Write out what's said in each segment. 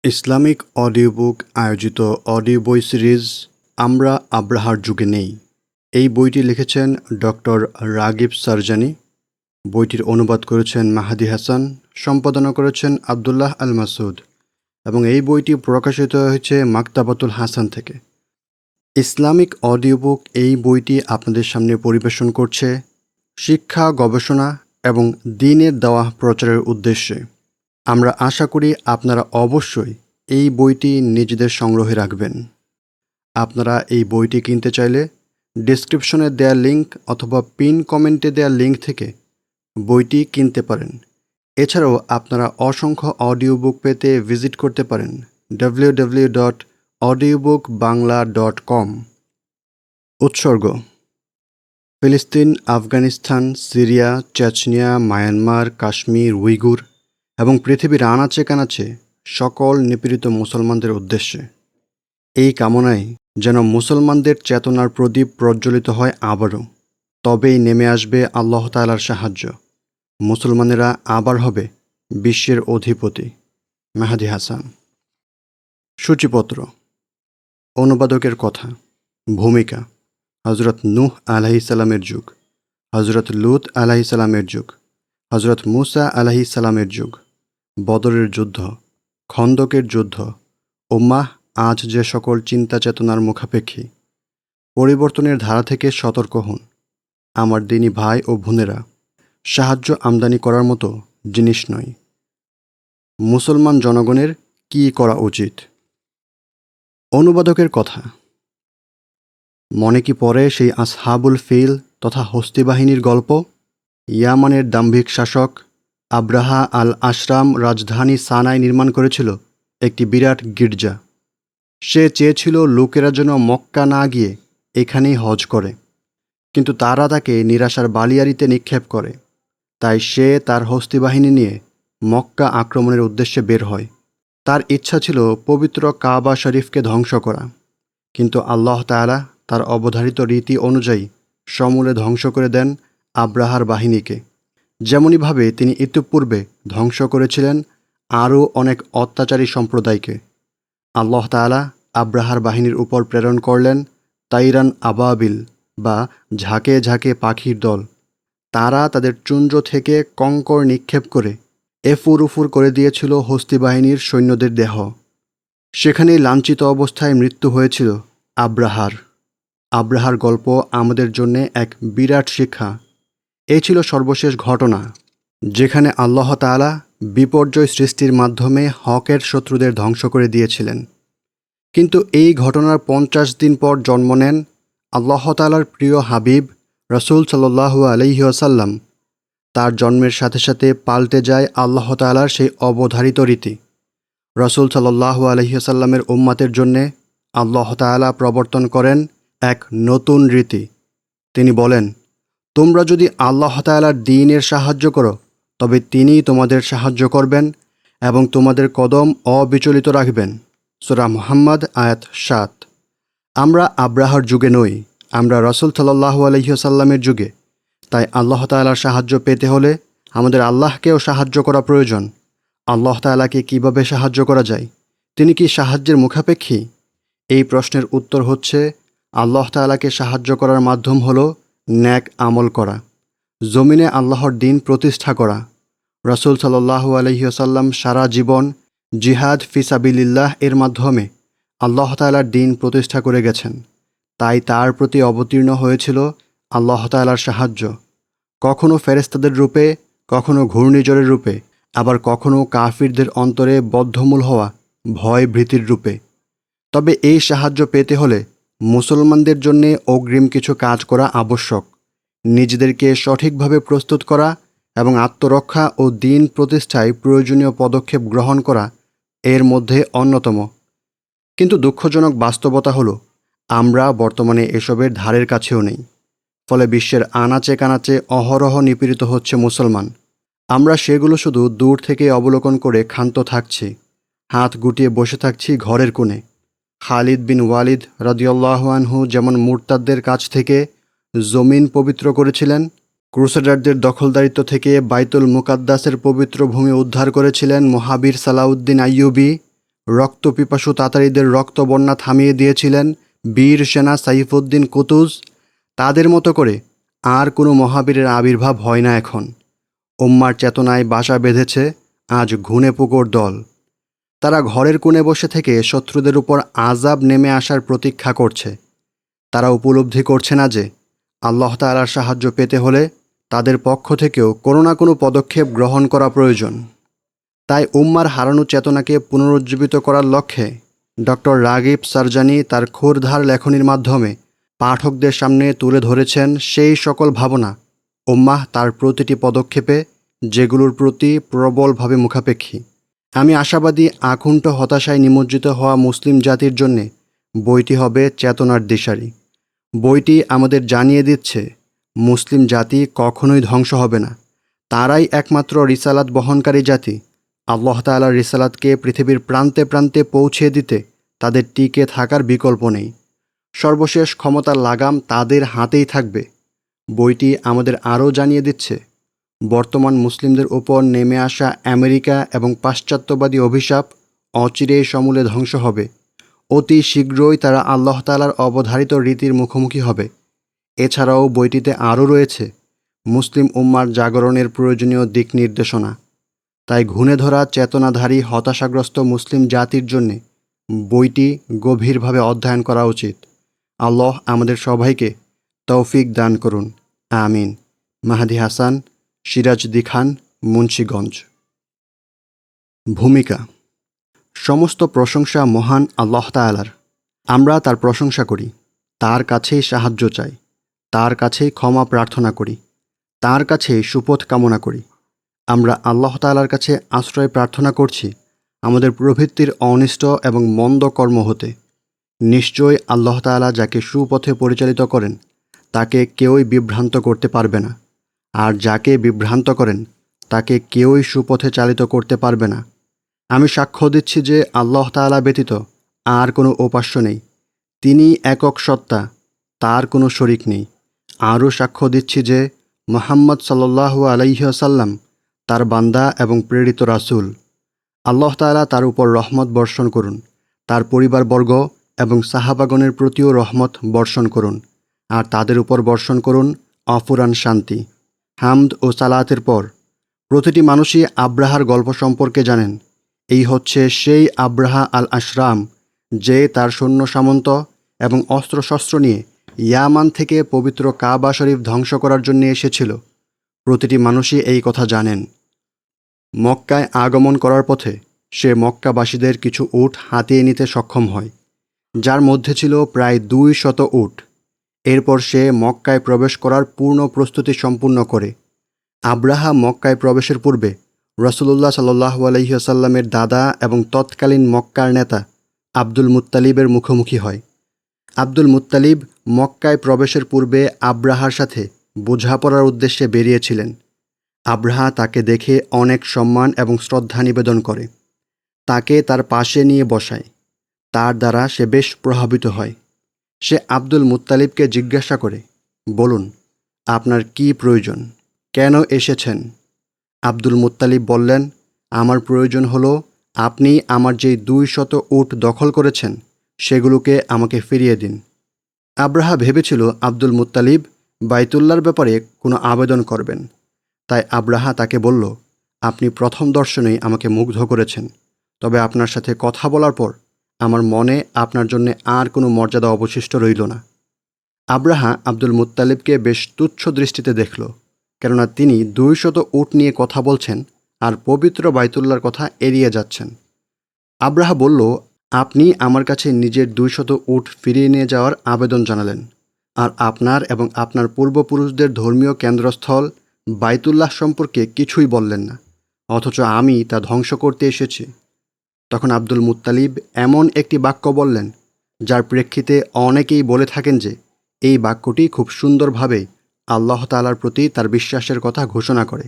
Islamic audio book আয়োজিত audio বই series আমরা আব্রাহার যুগে নেই। এই বইটি লিখেছেন ডক্টর রাগিব সারজানি। বইটির অনুবাদ করেছেন মাহাদি হাসান, সম্পাদনা করেছেন আবদুল্লাহ আল মাসুদ এবং এই বইটি প্রকাশিত হয়েছে মাকতাবাতুল হাসান থেকে। ইসলামিক অডিও বুক এই বইটি আপনাদের সামনে পরিবেশন করছে শিক্ষা, গবেষণা এবং দ্বীনের দাওয়াহ প্রচারের উদ্দেশ্যে। আমরা আশা করি আপনারা অবশ্যই এই বইটি নিজেদের সংগ্রহে রাখবেন। আপনারা এই বইটি কিনতে চাইলে ডেসক্রিপশনে দেওয়া লিঙ্ক অথবা পিন কমেন্টে দেওয়া লিঙ্ক থেকে বইটি কিনতে পারেন। এছাড়াও আপনারা অসংখ্য অডিও বুক পেতে ভিজিট করতে পারেন www.audiobookbangla.com। উৎসর্গ: ফিলিস্তিন, Afghanistan, Syria, Chechnya, Myanmar, Kashmir, Uyghur এবং পৃথিবীর আনাচে কানাচে সকল নিপীড়িত মুসলমানদের উদ্দেশ্যে। এই কামনায় যেন মুসলমানদের চেতনার প্রদীপ প্রজ্বলিত হয় আবারও, তবেই নেমে আসবে আল্লাহ তাআলার সাহায্য। মুসলমানেরা আবার হবে বিশ্বের অধিপতি। মাহাদি হাসান। সূচিপত্র: অনুবাদকের কথা। ভূমিকা: হযরত নূহ আলাইহিসসালামের যুগ, হযরত লূত আলাইহিসসালামের যুগ, হযরত মূসা আলাইহিসসালামের যুগ, বদরের যুদ্ধ, খন্দকের যুদ্ধ, উম্মাহ আজ যে সকল চিন্তা চেতনার মুখাপেক্ষী। পরিবর্তনের ধারা থেকে সতর্ক হন। আমার দিনী ভাই ও বোনেরা, সাহায্য আমদানি করার মতো জিনিস নয়। মুসলমান জনগণের কী করা উচিত? অনুবাদকের কথা। মনে কি পড়ে সেই আসহাবুল ফিল তথা হস্তি বাহিনীর গল্প? ইয়ামানের দাম্ভিক শাসক আব্রাহা আল আশরাম রাজধানী সানায় নির্মাণ করেছিল একটি বিরাট গির্জা। সে চেয়েছিল লোকেরা যেন মক্কা না গিয়ে এখানেই হজ করে, কিন্তু তারা তাকে নিরাশার বালিয়াড়িতে নিক্ষেপ করে। তাই সে তার হস্তি বাহিনী নিয়ে মক্কা আক্রমণের উদ্দেশ্যে বের হয়। তার ইচ্ছা ছিল পবিত্র কাবা শরীফকে ধ্বংস করা, কিন্তু আল্লাহ তাআলা তার অবধারিত রীতি অনুযায়ী সমূলে ধ্বংস করে দেন আব্রাহার বাহিনীকে। যেমনইভাবে তিনি ইতিপূর্বে ধ্বংস করেছিলেন আরও অনেক অত্যাচারী সম্প্রদায়কে। আল্লাহ তাআলা আব্রাহার বাহিনীর উপর প্রেরণ করলেন তাইরান আবাবিল বা ঝাঁকে ঝাঁকে পাখির দল। তারা তাদের চুঞ্জ থেকে কঙ্কর নিক্ষেপ করে এফুর উফুর করে দিয়েছিল হস্তি বাহিনীর সৈন্যদের দেহ। সেখানেই লাঞ্ছিত অবস্থায় মৃত্যু হয়েছিল আব্রাহার। আব্রাহার গল্প আমাদের জন্যে এক বিরাট শিক্ষা। এই ছিল সর্বশেষ ঘটনা যেখানে আল্লাহ তাআলা বিপর্যয় সৃষ্টির মাধ্যমে হকের শত্রুদের ধ্বংস করে দিয়েছিলেন। কিন্তু এই ঘটনার 50 দিন পর জন্ম নেন আল্লাহ তাআলার প্রিয় হাবিব রাসূল সাল্লাল্লাহু আলাইহি ওয়াসাল্লাম। তার জন্মের সাথে সাথে পাল্টে যায় আল্লাহ তাআলার সেই অবধারিত রীতি। রাসূল সাল্লাল্লাহু আলাইহি ওয়াসাল্লামের উম্মতের জন্যে আল্লাহ তাআলা প্রবর্তন করেন এক নতুন রীতি। তিনি বলেন, তোমরা যদি আল্লাহ তাআলার দ্বীনের সাহায্য করো তবে তিনিই তোমাদের সাহায্য করবেন এবং তোমাদের কদম অবিচলিত রাখবেন। সূরা মুহাম্মদ আয়াত 7। আমরা আব্রাহার যুগে নই, আমরা রাসূল সাল্লাল্লাহু আলাইহি ওয়াসাল্লামের যুগে। তাই আল্লাহ তাআলার সাহায্য পেতে হলে আমাদের আল্লাহকেও সাহায্য করা প্রয়োজন। আল্লাহ তাআলাকে কিভাবে সাহায্য করা যায়? তিনি কি সাহায্যের মুখাপেক্ষী? এই প্রশ্নের উত্তর হচ্ছে, আল্লাহ তাআলাকে সাহায্য করার মাধ্যম হলো নেক আমল করা, জমিনে আল্লাহর দ্বীন প্রতিষ্ঠা করা। রাসূল সাল্লাল্লাহু আলাইহি ওয়াসাল্লাম সারা জীবন জিহাদ ফিসাবিলিল্লাহ এর মাধ্যমে আল্লাহ তাআলার দ্বীন প্রতিষ্ঠা করে গেছেন। তাই তার প্রতি অবতীর্ণ হয়েছিল আল্লাহ তাআলার সাহায্য, কখনো ফেরেশতাদের রূপে, কখনো ঘূর্ণিঝড়ের রূপে, আবার কখনো কাফিরদের অন্তরে বদ্ধমূল হওয়া ভয় ভীতির রূপে। তবে এই সাহায্য পেতে হলে মুসলমানদের জন্য অগ্রিম কিছু কাজ করা আবশ্যক। নিজেদেরকে সঠিকভাবে প্রস্তুত করা এবং আত্মরক্ষা ও দ্বীন প্রতিষ্ঠায় প্রয়োজনীয় পদক্ষেপ গ্রহণ করা এর মধ্যে অন্যতম। কিন্তু দুঃখজনক বাস্তবতা হলো, আমরা বর্তমানে এসবের ধারের কাছেও নেই। ফলে বিশ্বের আনাচে কানাচে অহরহ নিপীড়িত হচ্ছে মুসলমান। আমরা সেগুলো শুধু দূর থেকে অবলোকন করে ক্ষান্ত থাকছি, হাত গুটিয়ে বসে থাকছি ঘরের কোণে। খালিদ বিন ওয়ালিদ রাদিয়াল্লাহু আনহু যেমন মুরতাদদের কাছ থেকে জমিন পবিত্র করেছিলেন, ক্রুসেডারদের দখলদারিত্ব থেকে বাইতুল মুকাদ্দাসের পবিত্র ভূমি উদ্ধার করেছিলেন মহাবীর সালাউদ্দিন আইয়ুবী, রক্তপিপাসু তাতারীদের রক্তবন্যা থামিয়ে দিয়েছিলেন বীর সেনা সাইফুদ্দিন কুতুজ, তাদের মতো করে আর কোনো মহাবীরের আবির্ভাব হয় না এখন। উম্মার চেতনায় বাসা বেঁধেছে আজ ঘুণে পুকুর দল। তারা ঘরের কোণে বসে থেকে শত্রুদের উপর আযাব নেমে আসার প্রতীক্ষা করছে। তারা উপলব্ধি করছে না যে আল্লাহ তাআলার সাহায্য পেতে হলে তাদের পক্ষ থেকেও কোনো না কোনো পদক্ষেপ গ্রহণ করা প্রয়োজন। তাই উম্মার হারানো চেতনাকে পুনরুজ্জীবিত করার লক্ষ্যে ডক্টর রাগিব সারজানি তার ক্ষুরধার লেখনীর মাধ্যমে পাঠকদের সামনে তুলে ধরেছেন সেই সকল ভাবনা উম্মাহ তার প্রতিটি পদক্ষেপে যেগুলোর প্রতি প্রবলভাবে মুখাপেক্ষী। আমি আশাবাদী আকুণ্ঠ হতাশায় নিমজ্জিত হওয়া মুসলিম জাতির জন্যে বইটি হবে চেতনার দিশারি। বইটি আমাদের জানিয়ে দিচ্ছে মুসলিম জাতি কখনোই ধ্বংস হবে না। তারাই একমাত্র রিসালাত বহনকারী জাতি। আল্লাহ তাআলার রিসালাতকে পৃথিবীর প্রান্তে প্রান্তে পৌঁছে দিতে তাদের টিকে থাকার বিকল্প নেই। সর্বশেষ ক্ষমতার লাগাম তাদের হাতেই থাকবে। বইটি আমাদের আরও জানিয়ে দিচ্ছে বর্তমান মুসলিমদের উপর নেমে আসা আমেরিকা এবং পাশ্চাত্যবাদী অভিশাপ অচিরেই সমূলে ধ্বংস হবে। অতি শীঘ্রই তারা আল্লাহ তাআলার অবধারিত রীতির মুখোমুখি হবে। এছাড়াও বইটিতে আরও রয়েছে মুসলিম উম্মার জাগরণের প্রয়োজনীয় দিক নির্দেশনা। তাই ঘুণে ধরা চেতনাধারী হতাশাগ্রস্ত মুসলিম জাতির জন্যে বইটি গভীরভাবে অধ্যয়ন করা উচিত। আল্লাহ আমাদের সবাইকে তৌফিক দান করুন, আমিন। মাহাদি হাসান, সিরাজদি খান, মুন্সিগঞ্জ। ভূমিকা। সমস্ত প্রশংসা মহান আল্লাহ তাআলার। আমরা তার প্রশংসা করি, তার কাছেই সাহায্য চাই, তার কাছেই ক্ষমা প্রার্থনা করি, তার কাছেই সুপথ কামনা করি। আমরা আল্লাহ তাআলার কাছে আশ্রয় প্রার্থনা করছি আমাদের প্রবৃত্তির অনিষ্ট এবং মন্দ কর্ম হতে। নিশ্চয় আল্লাহ তাআলা যাকে সুপথে পরিচালিত করেন তাকে কেউই বিভ্রান্ত করতে পারবে না, আর যাকে বিভ্রান্ত করেন তাকে কেউই সুপথে চালিত করতে পারবে না। আমি সাক্ষ্য দিচ্ছি যে আল্লাহ তাআলা ব্যতীত আর কোনো উপাস্য নেই। তিনি একক সত্তা, তার কোনো শরিক নেই। আরও সাক্ষ্য দিচ্ছি যে মুহাম্মদ সাল্লাল্লাহু আলাইহি ওয়াসাল্লাম তার বান্দা এবং প্রেরিত রাসূল। আল্লাহ তাআলা তার উপর রহমত বর্ষণ করুন, তার পরিবারবর্গ এবং সাহাবাগণের প্রতিও রহমত বর্ষণ করুন, আর তাদের উপর বর্ষণ করুন অফুরান শান্তি। হামদ ও সালাতের পর প্রতিটি মানুষই আব্রাহার গল্প সম্পর্কে জানেন। এই হচ্ছে সেই আব্রাহা আল আশরাম যে তার সৈন্য সামন্ত এবং অস্ত্রশস্ত্র নিয়ে ইয়ামান থেকে পবিত্র কাবা শরীফ ধ্বংস করার জন্য এসেছিল। প্রতিটি মানুষই এই কথা জানেন। মক্কায় আগমন করার পথে সে মক্কাবাসীদের কিছু উট হাতিয়ে নিতে সক্ষম হয়, যার মধ্যে ছিল প্রায় 200 উট। এরপর সে মক্কায় প্রবেশ করার পূর্ণ প্রস্তুতি সম্পূর্ণ করে। আব্রাহা মক্কায় প্রবেশের পূর্বে রাসূলুল্লাহ সাল্লাল্লাহু আলাইহি ওয়াসাল্লামের দাদা এবং তৎকালীন মক্কার নেতা আব্দুল মুত্তালিবের মুখোমুখি হয়। আব্দুল মুত্তালিব মক্কায় প্রবেশের পূর্বে আব্রাহার সাথে বোঝাপড়ার উদ্দেশ্যে বেরিয়েছিলেন। আব্রাহা তাকে দেখে অনেক সম্মান এবং শ্রদ্ধা নিবেদন করে, তাকে তার পাশে নিয়ে বসায়। তার দ্বারা সে বেশ প্রভাবিত হয়। সে আব্দুল মুত্তালিবকে জিজ্ঞাসা করে, বলুন, আপনার কি প্রয়োজন, কেন এসেছেন? আব্দুল মুত্তালিব বললেন, আমার প্রয়োজন হলো আপনি আমার যেই 200 উট দখল করেছেন সেগুলোকে আমাকে ফিরিয়ে দিন। আব্রাহা ভেবেছিল আব্দুল মুত্তালিব বাইতুল্লাহর ব্যাপারে কোনো আবেদন করবেন। তাই আব্রাহা তাকে বলল, আপনি প্রথম দর্শনেই আমাকে মুগ্ধ করেছেন, তবে আপনার সাথে কথা বলার পর আমার মনে আপনার জন্য আর কোনো মর্যাদা অবশিষ্ট রইল না। আব্রাহা আব্দুল মুত্তালিবকে বেশ তুচ্ছ দৃষ্টিতে দেখল, কেননা তিনি 200 উট নিয়ে কথা বলছেন আর পবিত্র বাইতুল্লাহর কথা এড়িয়ে যাচ্ছেন। আব্রাহা বলল, আপনি আমার কাছে নিজের 200 উট ফিরিয়ে নিয়ে যাওয়ার আবেদন জানালেন, আর আপনার এবং আপনার পূর্বপুরুষদের ধর্মীয় কেন্দ্রস্থল বাইতুল্লাহ সম্পর্কে কিছুই বললেন না, অথচ আমি তা ধ্বংস করতে এসেছি। তখন আব্দুল মুত্তালিব এমন একটি বাক্য বললেন, যার প্রেক্ষিতে অনেকেই বলে থাকেন যে এই বাক্যটি খুব সুন্দরভাবে আল্লাহ তাআলার প্রতি তার বিশ্বাসের কথা ঘোষণা করে।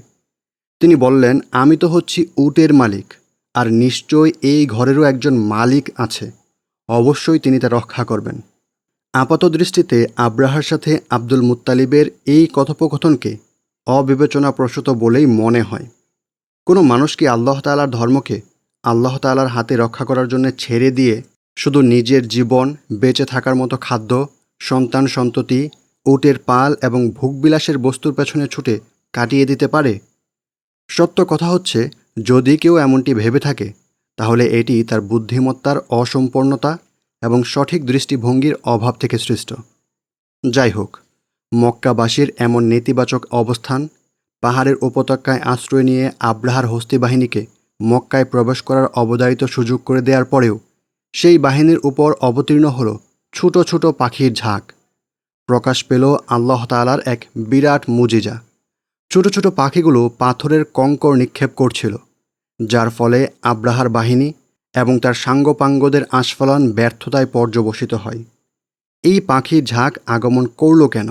তিনি বললেন, আমি তো হচ্ছি উটের মালিক, আর নিশ্চয় এই ঘরেরও একজন মালিক আছে, অবশ্যই তিনি তা রক্ষা করবেন। আপাতদৃষ্টিতে আব্রাহার সাথে আব্দুল মুত্তালিবের এই কথোপকথনকে অবিবেচনাপ্রসূত বলেই মনে হয়। কোনো মানুষ কি আল্লাহ তাআলার ধর্মকে আল্লাহ তাআলার হাতে রক্ষা করার জন্য ছেড়ে দিয়ে শুধু নিজের জীবন, বেঁচে থাকার মতো খাদ্য, সন্তান সন্ততি, উটের পাল এবং ভোগবিলাসের বস্তুর পেছনে ছুটে কাটিয়ে দিতে পারে? সত্য কথা হচ্ছে, যদি কেউ এমনটি ভেবে থাকে তাহলে এটি তার বুদ্ধিমত্তার অসম্পূর্ণতা এবং সঠিক দৃষ্টিভঙ্গির অভাব থেকে সৃষ্ট। যাই হোক, মক্কাবাসীর এমন নেতিবাচক অবস্থান পাহাড়ের উপত্যকায় আশ্রয় নিয়ে আব্রাহার হস্তি বাহিনীকে মক্কায় প্রবেশ করার অবধারিত সুযোগ করে দেওয়ার পরেও সেই বাহিনীর উপর অবতীর্ণ হল ছোট ছোট পাখির ঝাঁক। প্রকাশ পেল আল্লাহ তাআলার এক বিরাট মুজিজা। ছোট ছোট পাখিগুলো পাথরের কঙ্কর নিক্ষেপ করছিল, যার ফলে আব্রাহার বাহিনী এবং তার সাঙ্গপাঙ্গদের আস্ফালন ব্যর্থতায় পর্যবসিত হয়। এই পাখির ঝাঁক আগমন করল কেন?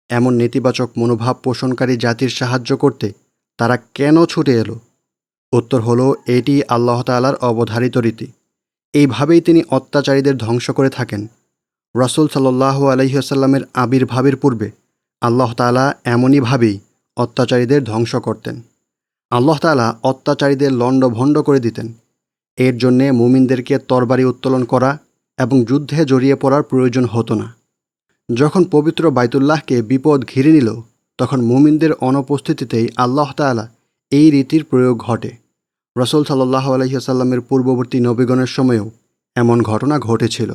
এমন নেতিবাচক মনোভাব পোষণকারী জাতির সাহায্য করতে তারা কেন ছুটে এলো? উত্তর হলো, এটি আল্লাহ তাআলার অবধারিত রীতি। এইভাবেই তিনি অত্যাচারীদের ধ্বংস করে থাকেন। রাসূল সাল্লাল্লাহু আলাইহি ওয়াসাল্লামের আবির্ভাবের পূর্বে আল্লাহ তাআলা এমনইভাবেই অত্যাচারীদের ধ্বংস করতেন। আল্লাহ তাআলা অত্যাচারীদের লণ্ডভণ্ড করে দিতেন। এর জন্যে মুমিনদেরকে তরবারি উত্তোলন করা এবং যুদ্ধে জড়িয়ে পড়ার প্রয়োজন হতো না। যখন পবিত্র বাইতুল্লাহকে বিপদ ঘিরে নিল, তখন মুমিনদের অনুপস্থিতিতেই আল্লাহ তাআলা এই রীতির প্রয়োগ ঘটে। রাসূল সাল্লাল্লাহু আলাইহি ওয়াসাল্লামের পূর্ববর্তী নবীগণের সময়েও এমন ঘটনা ঘটেছিল।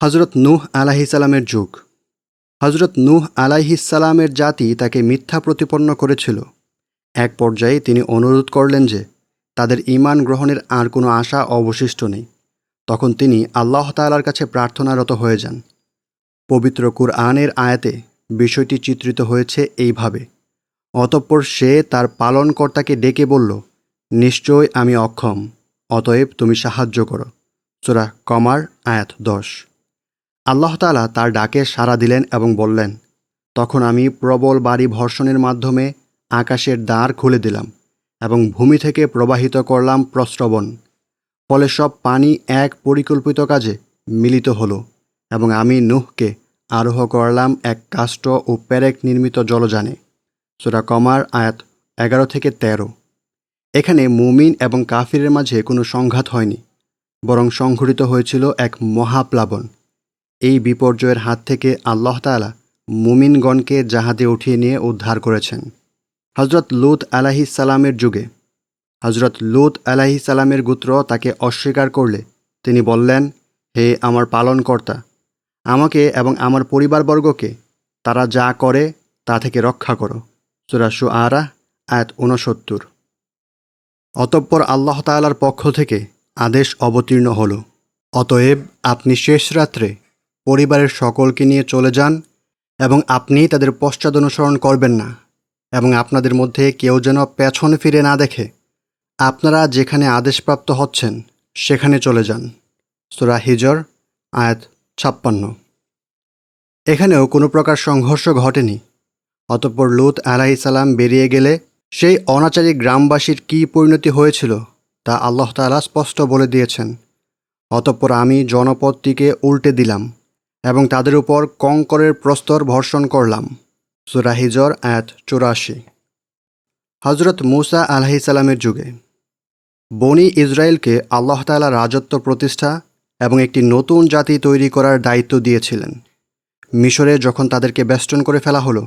হযরত নূহ আলাইহিস সালামের যুগ। হযরত নূহ আলাইহিস সালামের জাতি তাকে মিথ্যা প্রতিপন্ন করেছিল। এক পর্যায়ে তিনি অনুরোধ করলেন যে তাদের ঈমান গ্রহণের আর কোনো আশা অবশিষ্ট নেই। তখন তিনি আল্লাহ তাআলার কাছে প্রার্থনারত হয়ে যান। পবিত্র কুরআনের আয়াতে বিষয়টি চিত্রিত হয়েছে এইভাবে: অতঃপর সে তার পালনকর্তাকে ডেকে বলল, নিশ্চয় আমি অক্ষম, অতএব তুমি সাহায্য করো। সূরা কমার আয়াত 10। আল্লাহ তাআলা তার ডাকে সাড়া দিলেন এবং বললেন, তখন আমি প্রবল বাড়ি বর্ষণের মাধ্যমে আকাশের দ্বার খুলে দিলাম এবং ভূমি থেকে প্রবাহিত করলাম প্রস্রবণ। ফলে সব পানি এক পরিকল্পিত কাজে মিলিত হলো এবং আমি নূহকে আরোহ করলাম এক কাষ্ঠ ও পেরেক নির্মিত জলযানে। সূরা কমার আয়াত 11-13। এখানে মুমিন এবং কাফিরের মাঝে কোনো সংঘাত হয়নি, বরং সংঘটিত হয়েছিল এক মহাপ্লাবন। এই বিপর্যয়ের হাত থেকে আল্লাহ তাআলা মুমিনগণকে জাহাজে উঠিয়ে নিয়ে উদ্ধার করেছেন। হযরত লূত আলাইহিস সালামের যুগে হযরত লূত আলাইহিস সালামের গোত্র তাকে অস্বীকার করলে তিনি বললেন, হে আমার পালনকর্তা, আমাকে এবং আমার পরিবারবর্গকে তারা যা করে তা থেকে রক্ষা করো। সূরা শুআরা আয়াত 69। অতঃপর আল্লাহ তাআলার পক্ষ থেকে আদেশ অবতীর্ণ হল, অতএব আপনি শেষ রাত্রে পরিবারের সকলকে নিয়ে চলে যান এবং আপনি তাদের পশ্চাদনুসরণ করবেন না এবং আপনাদের মধ্যে কেউ যেন পেছন ফিরে না দেখে। আপনারা যেখানে আদেশপ্রাপ্ত হচ্ছেন সেখানে চলে যান। সূরা হিজর আয়াত 56। এখানেও কোনো প্রকার সংঘর্ষ ঘটেনি। অতঃপর লূত আলাইহিস সালাম বেরিয়ে গেলে সেই অনাচারী গ্রামবাসীর কী পরিণতি হয়েছিল তা আল্লাহ তাআলা স্পষ্ট বলে দিয়েছেন। অতঃপর আমি জনপদটিকে উল্টে দিলাম এবং তাদের উপর কঙ্করের প্রস্তর বর্ষণ করলাম। সূরা হিজর আয়াত 84। হযরত মূসা আলাইহিস সালামের যুগে বনী ইসরায়েলকে আল্লাহ তাআলা রাজত্ব প্রতিষ্ঠা এবং একটি নতুন জাতি তৈরি করার দায়িত্ব দিয়েছিলেন। মিশরে যখন তাদেরকে বেষ্টন করে ফেলা হলো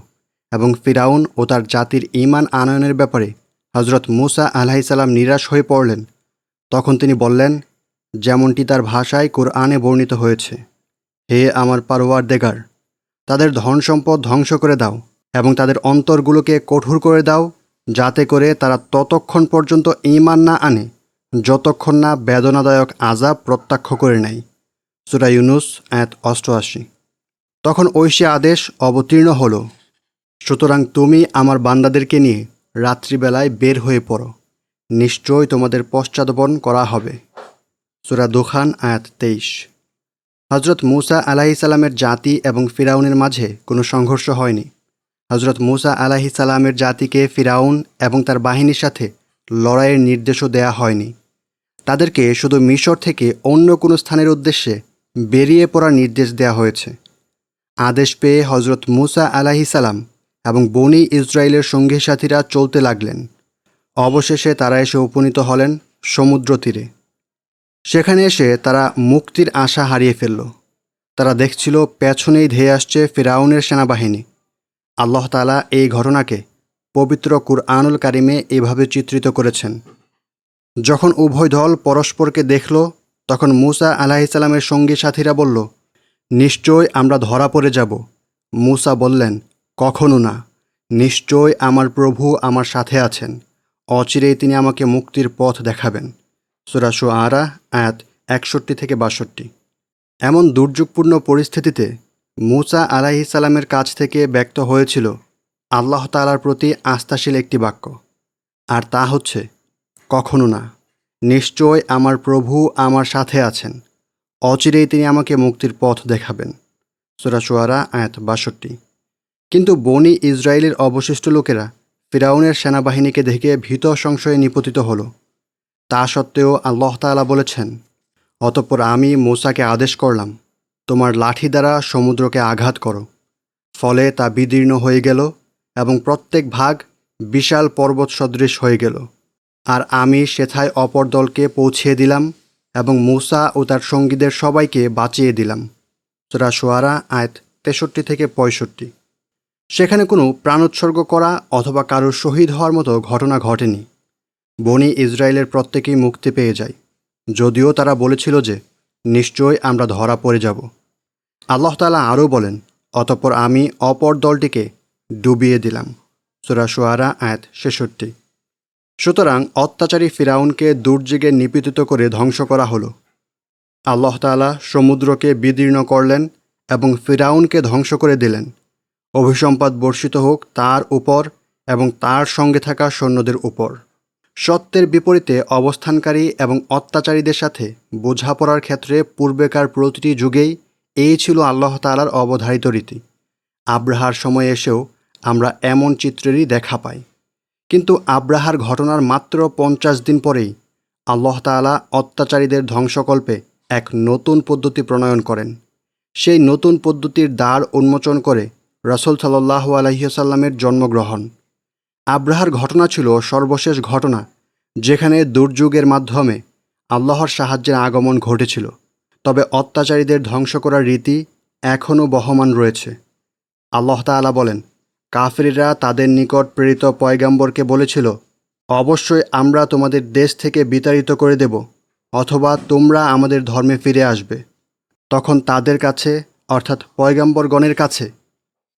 এবং ফিরাউন ও তার জাতির ঈমান আনয়নের ব্যাপারে হযরত মূসা আলাইহিস সালাম নিরাশ হয়ে পড়লেন, তখন তিনি বললেন, যেমনটি তার ভাষায় কুরআনে বর্ণিত হয়েছে, হে আমার পারওয়ারদিগার, তাদের ধন সম্পদ ধ্বংস করে দাও এবং তাদের অন্তরগুলোকে কঠোর করে দাও, যাতে করে তারা ততক্ষণ পর্যন্ত ঈমান না আনে যতক্ষণ না বেদনাদায়ক আযাব প্রত্যক্ষ করে নেয়। সূরা ইউনূস আয়াত 88। তখন ঐশী আদেশ অবতীর্ণ হল, সুতরাং তুমি আমার বান্দাদেরকে নিয়ে রাত্রিবেলায় বের হয়ে পড়ো, নিশ্চয় তোমাদের পশ্চাদপন করা হবে। সূরা দুখান আয়াত 23। হযরত মূসা আলাইহিস সালামের জাতি এবং ফিরাউনের মাঝে কোনো সংঘর্ষ হয়নি। হযরত মূসা আলাইহিস সালামের জাতিকে ফিরাউন এবং তার বাহিনীর সাথে লড়াইয়ের নির্দেশও দেয়া হয়নি। তাদেরকে শুধু মিশর থেকে অন্য কোনো স্থানের উদ্দেশ্যে বেরিয়ে পড়ার নির্দেশ দেয়া হয়েছে। আদেশ পেয়ে হযরত মূসা আলাইহিস সালাম এবং বনী ইসরায়েলের সঙ্গী সাথীরা চলতে লাগলেন। অবশেষে তারা এসে উপনীত হলেন সমুদ্র তীরে। সেখানে এসে তারা মুক্তির আশা হারিয়ে ফেলল। তারা দেখছিল পেছনেই ধেয়ে আসছে ফিরাউনের সেনাবাহিনী। আল্লাহ তাআলা এই ঘটনাকে পবিত্র কুরআনুল কারিমে এভাবে চিত্রিত করেছেন। যখন উভয় দল পরস্পরকে দেখল, তখন মূসা আলাইহিসসালামের সঙ্গী সাথীরা বলল, নিশ্চয় আমরা ধরা পড়ে যাব। মূসা বললেন, কখনো না, নিশ্চয় আমার প্রভু আমার সাথে আছেন, অচিরেই তিনি আমাকে মুক্তির পথ দেখাবেন। সূরা শুআরা আয়াত 61-62। এমন দুর্যোগপূর্ণ পরিস্থিতিতে মূসা আলাইহিসসালামের কাছ থেকে ব্যক্ত হয়েছিল আল্লাহ তাআলার প্রতি আস্থাশীল একটি বাক্য, আর তা হচ্ছে, কখনো না, নিশ্চয় আমার প্রভু আমার সাথে আছেন, অচিরেই তিনি আমাকে মুক্তির পথ দেখাবেন। সূরা শুআরা আয়াত 62। কিন্তু বনি ইসরায়েলের অবশিষ্ট লোকেরা ফিরাউনের সেনাবাহিনীকে দেখে ভীত সংশয়ে নিপতিত হল। তা সত্ত্বেও আল্লাহ তাআলা বলেছেন, অতঃপর আমি মূসাকে আদেশ করলাম, তোমার লাঠি দ্বারা সমুদ্রকে আঘাত করো। ফলে তা বিদীর্ণ হয়ে গেল এবং প্রত্যেক ভাগ বিশাল পর্বত সদৃশ হয়ে গেল। আর আমি সেথায় অপর দলকে পৌঁছিয়ে দিলাম এবং মূসা ও তার সঙ্গীদের সবাইকে বাঁচিয়ে দিলাম। সূরা শুআরা আয়াত 63-65। সেখানে কোনো প্রাণোৎসর্গ করা অথবা কারোর শহীদ হওয়ার মতো ঘটনা ঘটেনি। বনি ইসরায়েলের প্রত্যেকেই মুক্তি পেয়ে যায়, যদিও তারা বলেছিল যে নিশ্চয় আমরা ধরা পড়ে যাব। আল্লাহ তাআলা আরও বলেন, অতঃপর আমি অপর দলটিকে ডুবিয়ে দিলাম। সূরা শুআরা আয়াত 66। সুতরাং অত্যাচারী ফিরাউনকে দুর্যোগে নিপীড়িত করে ধ্বংস করা হলো। আল্লাহ তাআলা সমুদ্রকে বিদীর্ণ করলেন এবং ফিরাউনকে ধ্বংস করে দিলেন। অভিসম্পাত বর্ষিত হোক তার উপর এবং তার সঙ্গে থাকা সৈন্যদের উপর। সত্যের বিপরীতে অবস্থানকারী এবং অত্যাচারীদের সাথে বোঝাপড়ার ক্ষেত্রে পূর্বেকার প্রতিটি যুগেই এই ছিল আল্লাহ তাআলার অবধারিত রীতি। আব্রাহার সময় এসেও আমরা এমন চিত্রেরই দেখা পাই। কিন্তু আব্রাহার ঘটনার মাত্র 50 দিন পরেই আল্লাহ তাআলা অত্যাচারীদের ধ্বংসকল্পে এক নতুন পদ্ধতি প্রণয়ন করেন। সেই নতুন পদ্ধতির দ্বার উন্মোচন করে রাসূল সাল্লাল্লাহু আলাইহি ওয়াসাল্লামের জন্মগ্রহণ। আব্রাহার ঘটনা ছিল সর্বশেষ ঘটনা যেখানে দুর্যোগের মাধ্যমে আল্লাহর সাহায্যের আগমন ঘটেছিল। তবে অত্যাচারীদের ধ্বংস করার রীতি এখনও বহমান রয়েছে। আল্লাহ তাআলা বলেন, কাফিররা তাদের নিকট প্রেরিত পয়গাম্বরকে বলেছিল, অবশ্যই আমরা তোমাদের দেশ থেকে বিতাড়িত করে দেব, অথবা তোমরা আমাদের ধর্মে ফিরে আসবে। তখন তাদের কাছে, অর্থাৎ পয়গাম্বরগণের কাছে,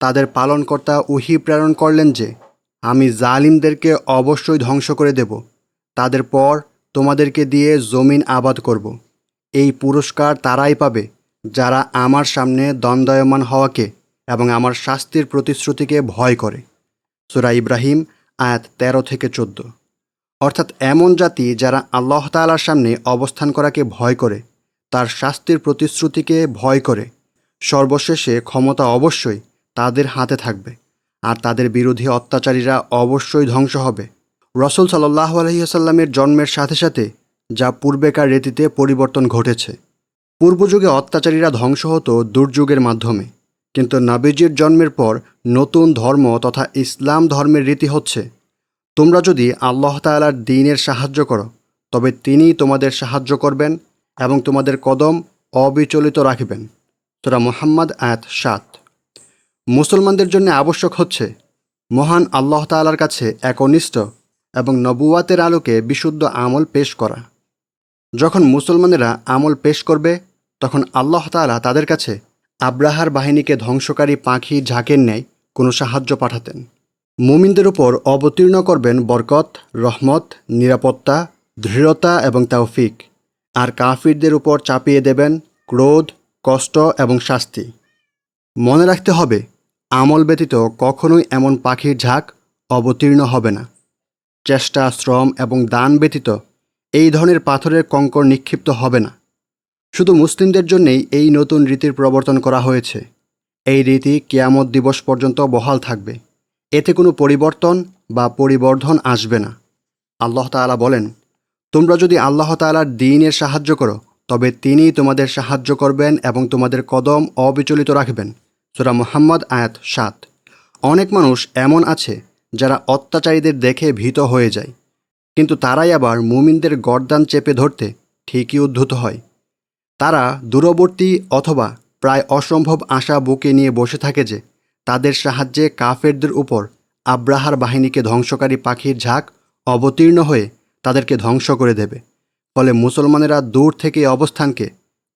তাদের পালনকর্তা ওহী প্রেরণ করলেন যে, আমি জালিমদেরকে অবশ্যই ধ্বংস করে দেব, তাদের পর তোমাদেরকে দিয়ে জমিন আবাদ করব। এই পুরস্কার তারাই পাবে যারা আমার সামনে দণ্ডায়মান হওয়াকে এবং আমার শাস্তির প্রতিশ্রুতিকে ভয় করে। সূরা ইব্রাহিম আয়াত 13-14। অর্থাৎ এমন জাতি যারা আল্লাহ তাআলার সামনে অবস্থান করাকে ভয় করে, তার শাস্তির প্রতিশ্রুতিকে ভয় করে, সর্বশেষে ক্ষমতা অবশ্যই তাদের হাতে থাকবে, আর তাদের বিরোধী অত্যাচারীরা অবশ্যই ধ্বংস হবে। রাসূল সাল্লাল্লাহু আলাইহি ওয়াসাল্লামের জন্মের সাথে সাথে যা পূর্বেকার রীতিতে পরিবর্তন ঘটেছে। পূর্বযুগে অত্যাচারীরা ধ্বংস হতো দুর্যোগের মাধ্যমে, কিন্তু নবীজির জন্মের পর নতুন ধর্ম তথা ইসলাম ধর্মের রীতি হচ্ছে, তোমরা যদি আল্লাহ তাআলার দ্বীনের সাহায্য করো, তবে তিনিই তোমাদের সাহায্য করবেন এবং তোমাদের কদম অবিচলিত রাখবেন। সূরা মুহাম্মদ আয়াত 7। মুসলমানদের জন্য আবশ্যক হচ্ছে মহান আল্লাহ তাআলার কাছে একনিষ্ঠ এবং নবুয়াতের আলোকে বিশুদ্ধ আমল পেশ করা। যখন মুসলমানেরা আমল পেশ করবে, তখন আল্লাহ তাআলা তাদের কাছে আব্রাহার বাহিনীকে ধ্বংসকারী পাখি ঝাঁকের ন্যায় কোনো সাহায্য পাঠাতেন। মুমিনদের উপর অবতীর্ণ করবেন বরকত, রহমত, নিরাপত্তা, দৃঢ়তা এবং তৌফিক, আর কাফিরদের উপর চাপিয়ে দেবেন ক্রোধ, কষ্ট এবং শাস্তি। মনে রাখতে হবে, আমল ব্যতীত কখনোই এমন পাখির ঝাঁক অবতীর্ণ হবে না। চেষ্টা, শ্রম এবং দান ব্যতীত এই ধরনের পাথরের কঙ্কর নিক্ষিপ্ত হবে না। শুধু মুসলিমদের জন্যেই এই নতুন রীতির প্রবর্তন করা হয়েছে। এই রীতি কিয়ামত দিবস পর্যন্ত বহাল থাকবে। এতে কোনো পরিবর্তন বা পরিবর্ধন আসবে না। আল্লাহ তাআলা বলেন, তোমরা যদি আল্লাহ তাআলার দ্বীনের সাহায্য করো, তবে তিনিই তোমাদের সাহায্য করবেন এবং তোমাদের কদম অবিচলিত রাখবেন। সূরা মুহাম্মদ আয়াত 7। অনেক মানুষ এমন আছে যারা অত্যাচারীদের দেখে ভীত হয়ে যায়। কিন্তু তারাই আবার মুমিনদের গর্দান চেপে ধরতে ঠিকই উদ্ধত হয়। তারা দূরবর্তী অথবা প্রায় অসম্ভব আশা বুকে নিয়ে বসে থাকে যে তাদের সাহায্যে কাফেরদের উপর আব্রাহার বাহিনীকে ধ্বংসকারী পাখির ঝাঁক অবতীর্ণ হয়ে তাদেরকে ধ্বংস করে দেবে। ফলে মুসলমানেরা দূর থেকে এই অবস্থানকে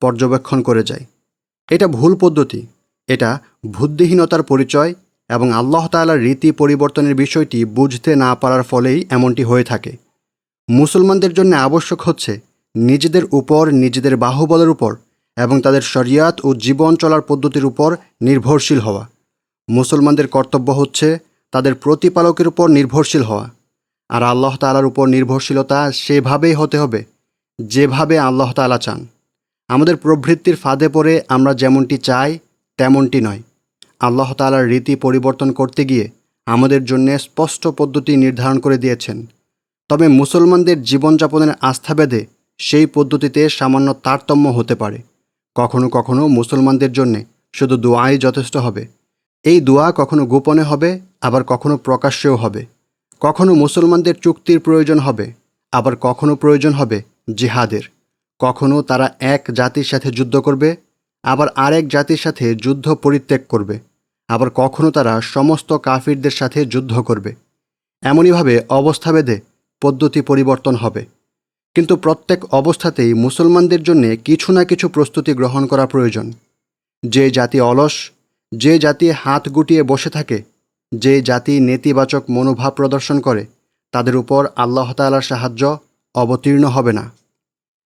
পর্যবেক্ষণ করে যায়। এটা ভুল পদ্ধতি, এটা বুদ্ধিহীনতার পরিচয় এবং আল্লাহ তাআলার রীতি পরিবর্তনের বিষয়টি বুঝতে না পারার ফলেই এমনটি হয়ে থাকে। মুসলমানদের জন্য আবশ্যক হচ্ছে নিজেদের উপর, নিজেদের বাহুবলের উপর এবং তাদের শরিয়াত ও জীবন চলার পদ্ধতির উপর নির্ভরশীল হওয়া। মুসলমানদের কর্তব্য হচ্ছে তাদের প্রতিপালকের উপর নির্ভরশীল হওয়া। আর আল্লাহ তাআলার উপর নির্ভরশীলতা সেভাবেই হতে হবে যেভাবে আল্লাহ তাআলা চান। আমাদের প্রবৃত্তির ফাঁদে পড়ে আমরা যেমনটি চাই তেমনটি নয়। আল্লাহ তাআলার রীতি পরিবর্তন করতে গিয়ে আমাদের জন্য স্পষ্ট পদ্ধতি নির্ধারণ করে দিয়েছেন। তবে মুসলমানদের জীবনযাপনের আস্থাভেদে সেই পদ্ধতিতে সামান্য তারতম্য হতে পারে। কখনো কখনো মুসলমানদের জন্যে শুধু দোয়াই যথেষ্ট হবে। এই দোয়া কখনো গোপনে হবে, আবার কখনো প্রকাশ্যেও হবে। কখনো মুসলমানদের চুক্তির প্রয়োজন হবে, আবার কখনো প্রয়োজন হবে জিহাদের। কখনো তারা এক জাতির সাথে যুদ্ধ করবে, আবার আরেক জাতির সাথে যুদ্ধ পরিত্যাগ করবে, আবার কখনো তারা সমস্ত কাফিরদের সাথে যুদ্ধ করবে। এমনইভাবে অবস্থাভেদে পদ্ধতি পরিবর্তন হবে। কিন্তু প্রত্যেক অবস্থাতেই মুসলমানদের জন্য কিছু না কিছু প্রস্তুতি গ্রহণ করা প্রয়োজন। যে জাতি অলস, যে জাতি হাত গুটিয়ে বসে থাকে, যে জাতি নেতিবাচক মনোভাব প্রদর্শন করে, তাদের উপর আল্লাহ তাআলার সাহায্য অবতীর্ণ হবে না।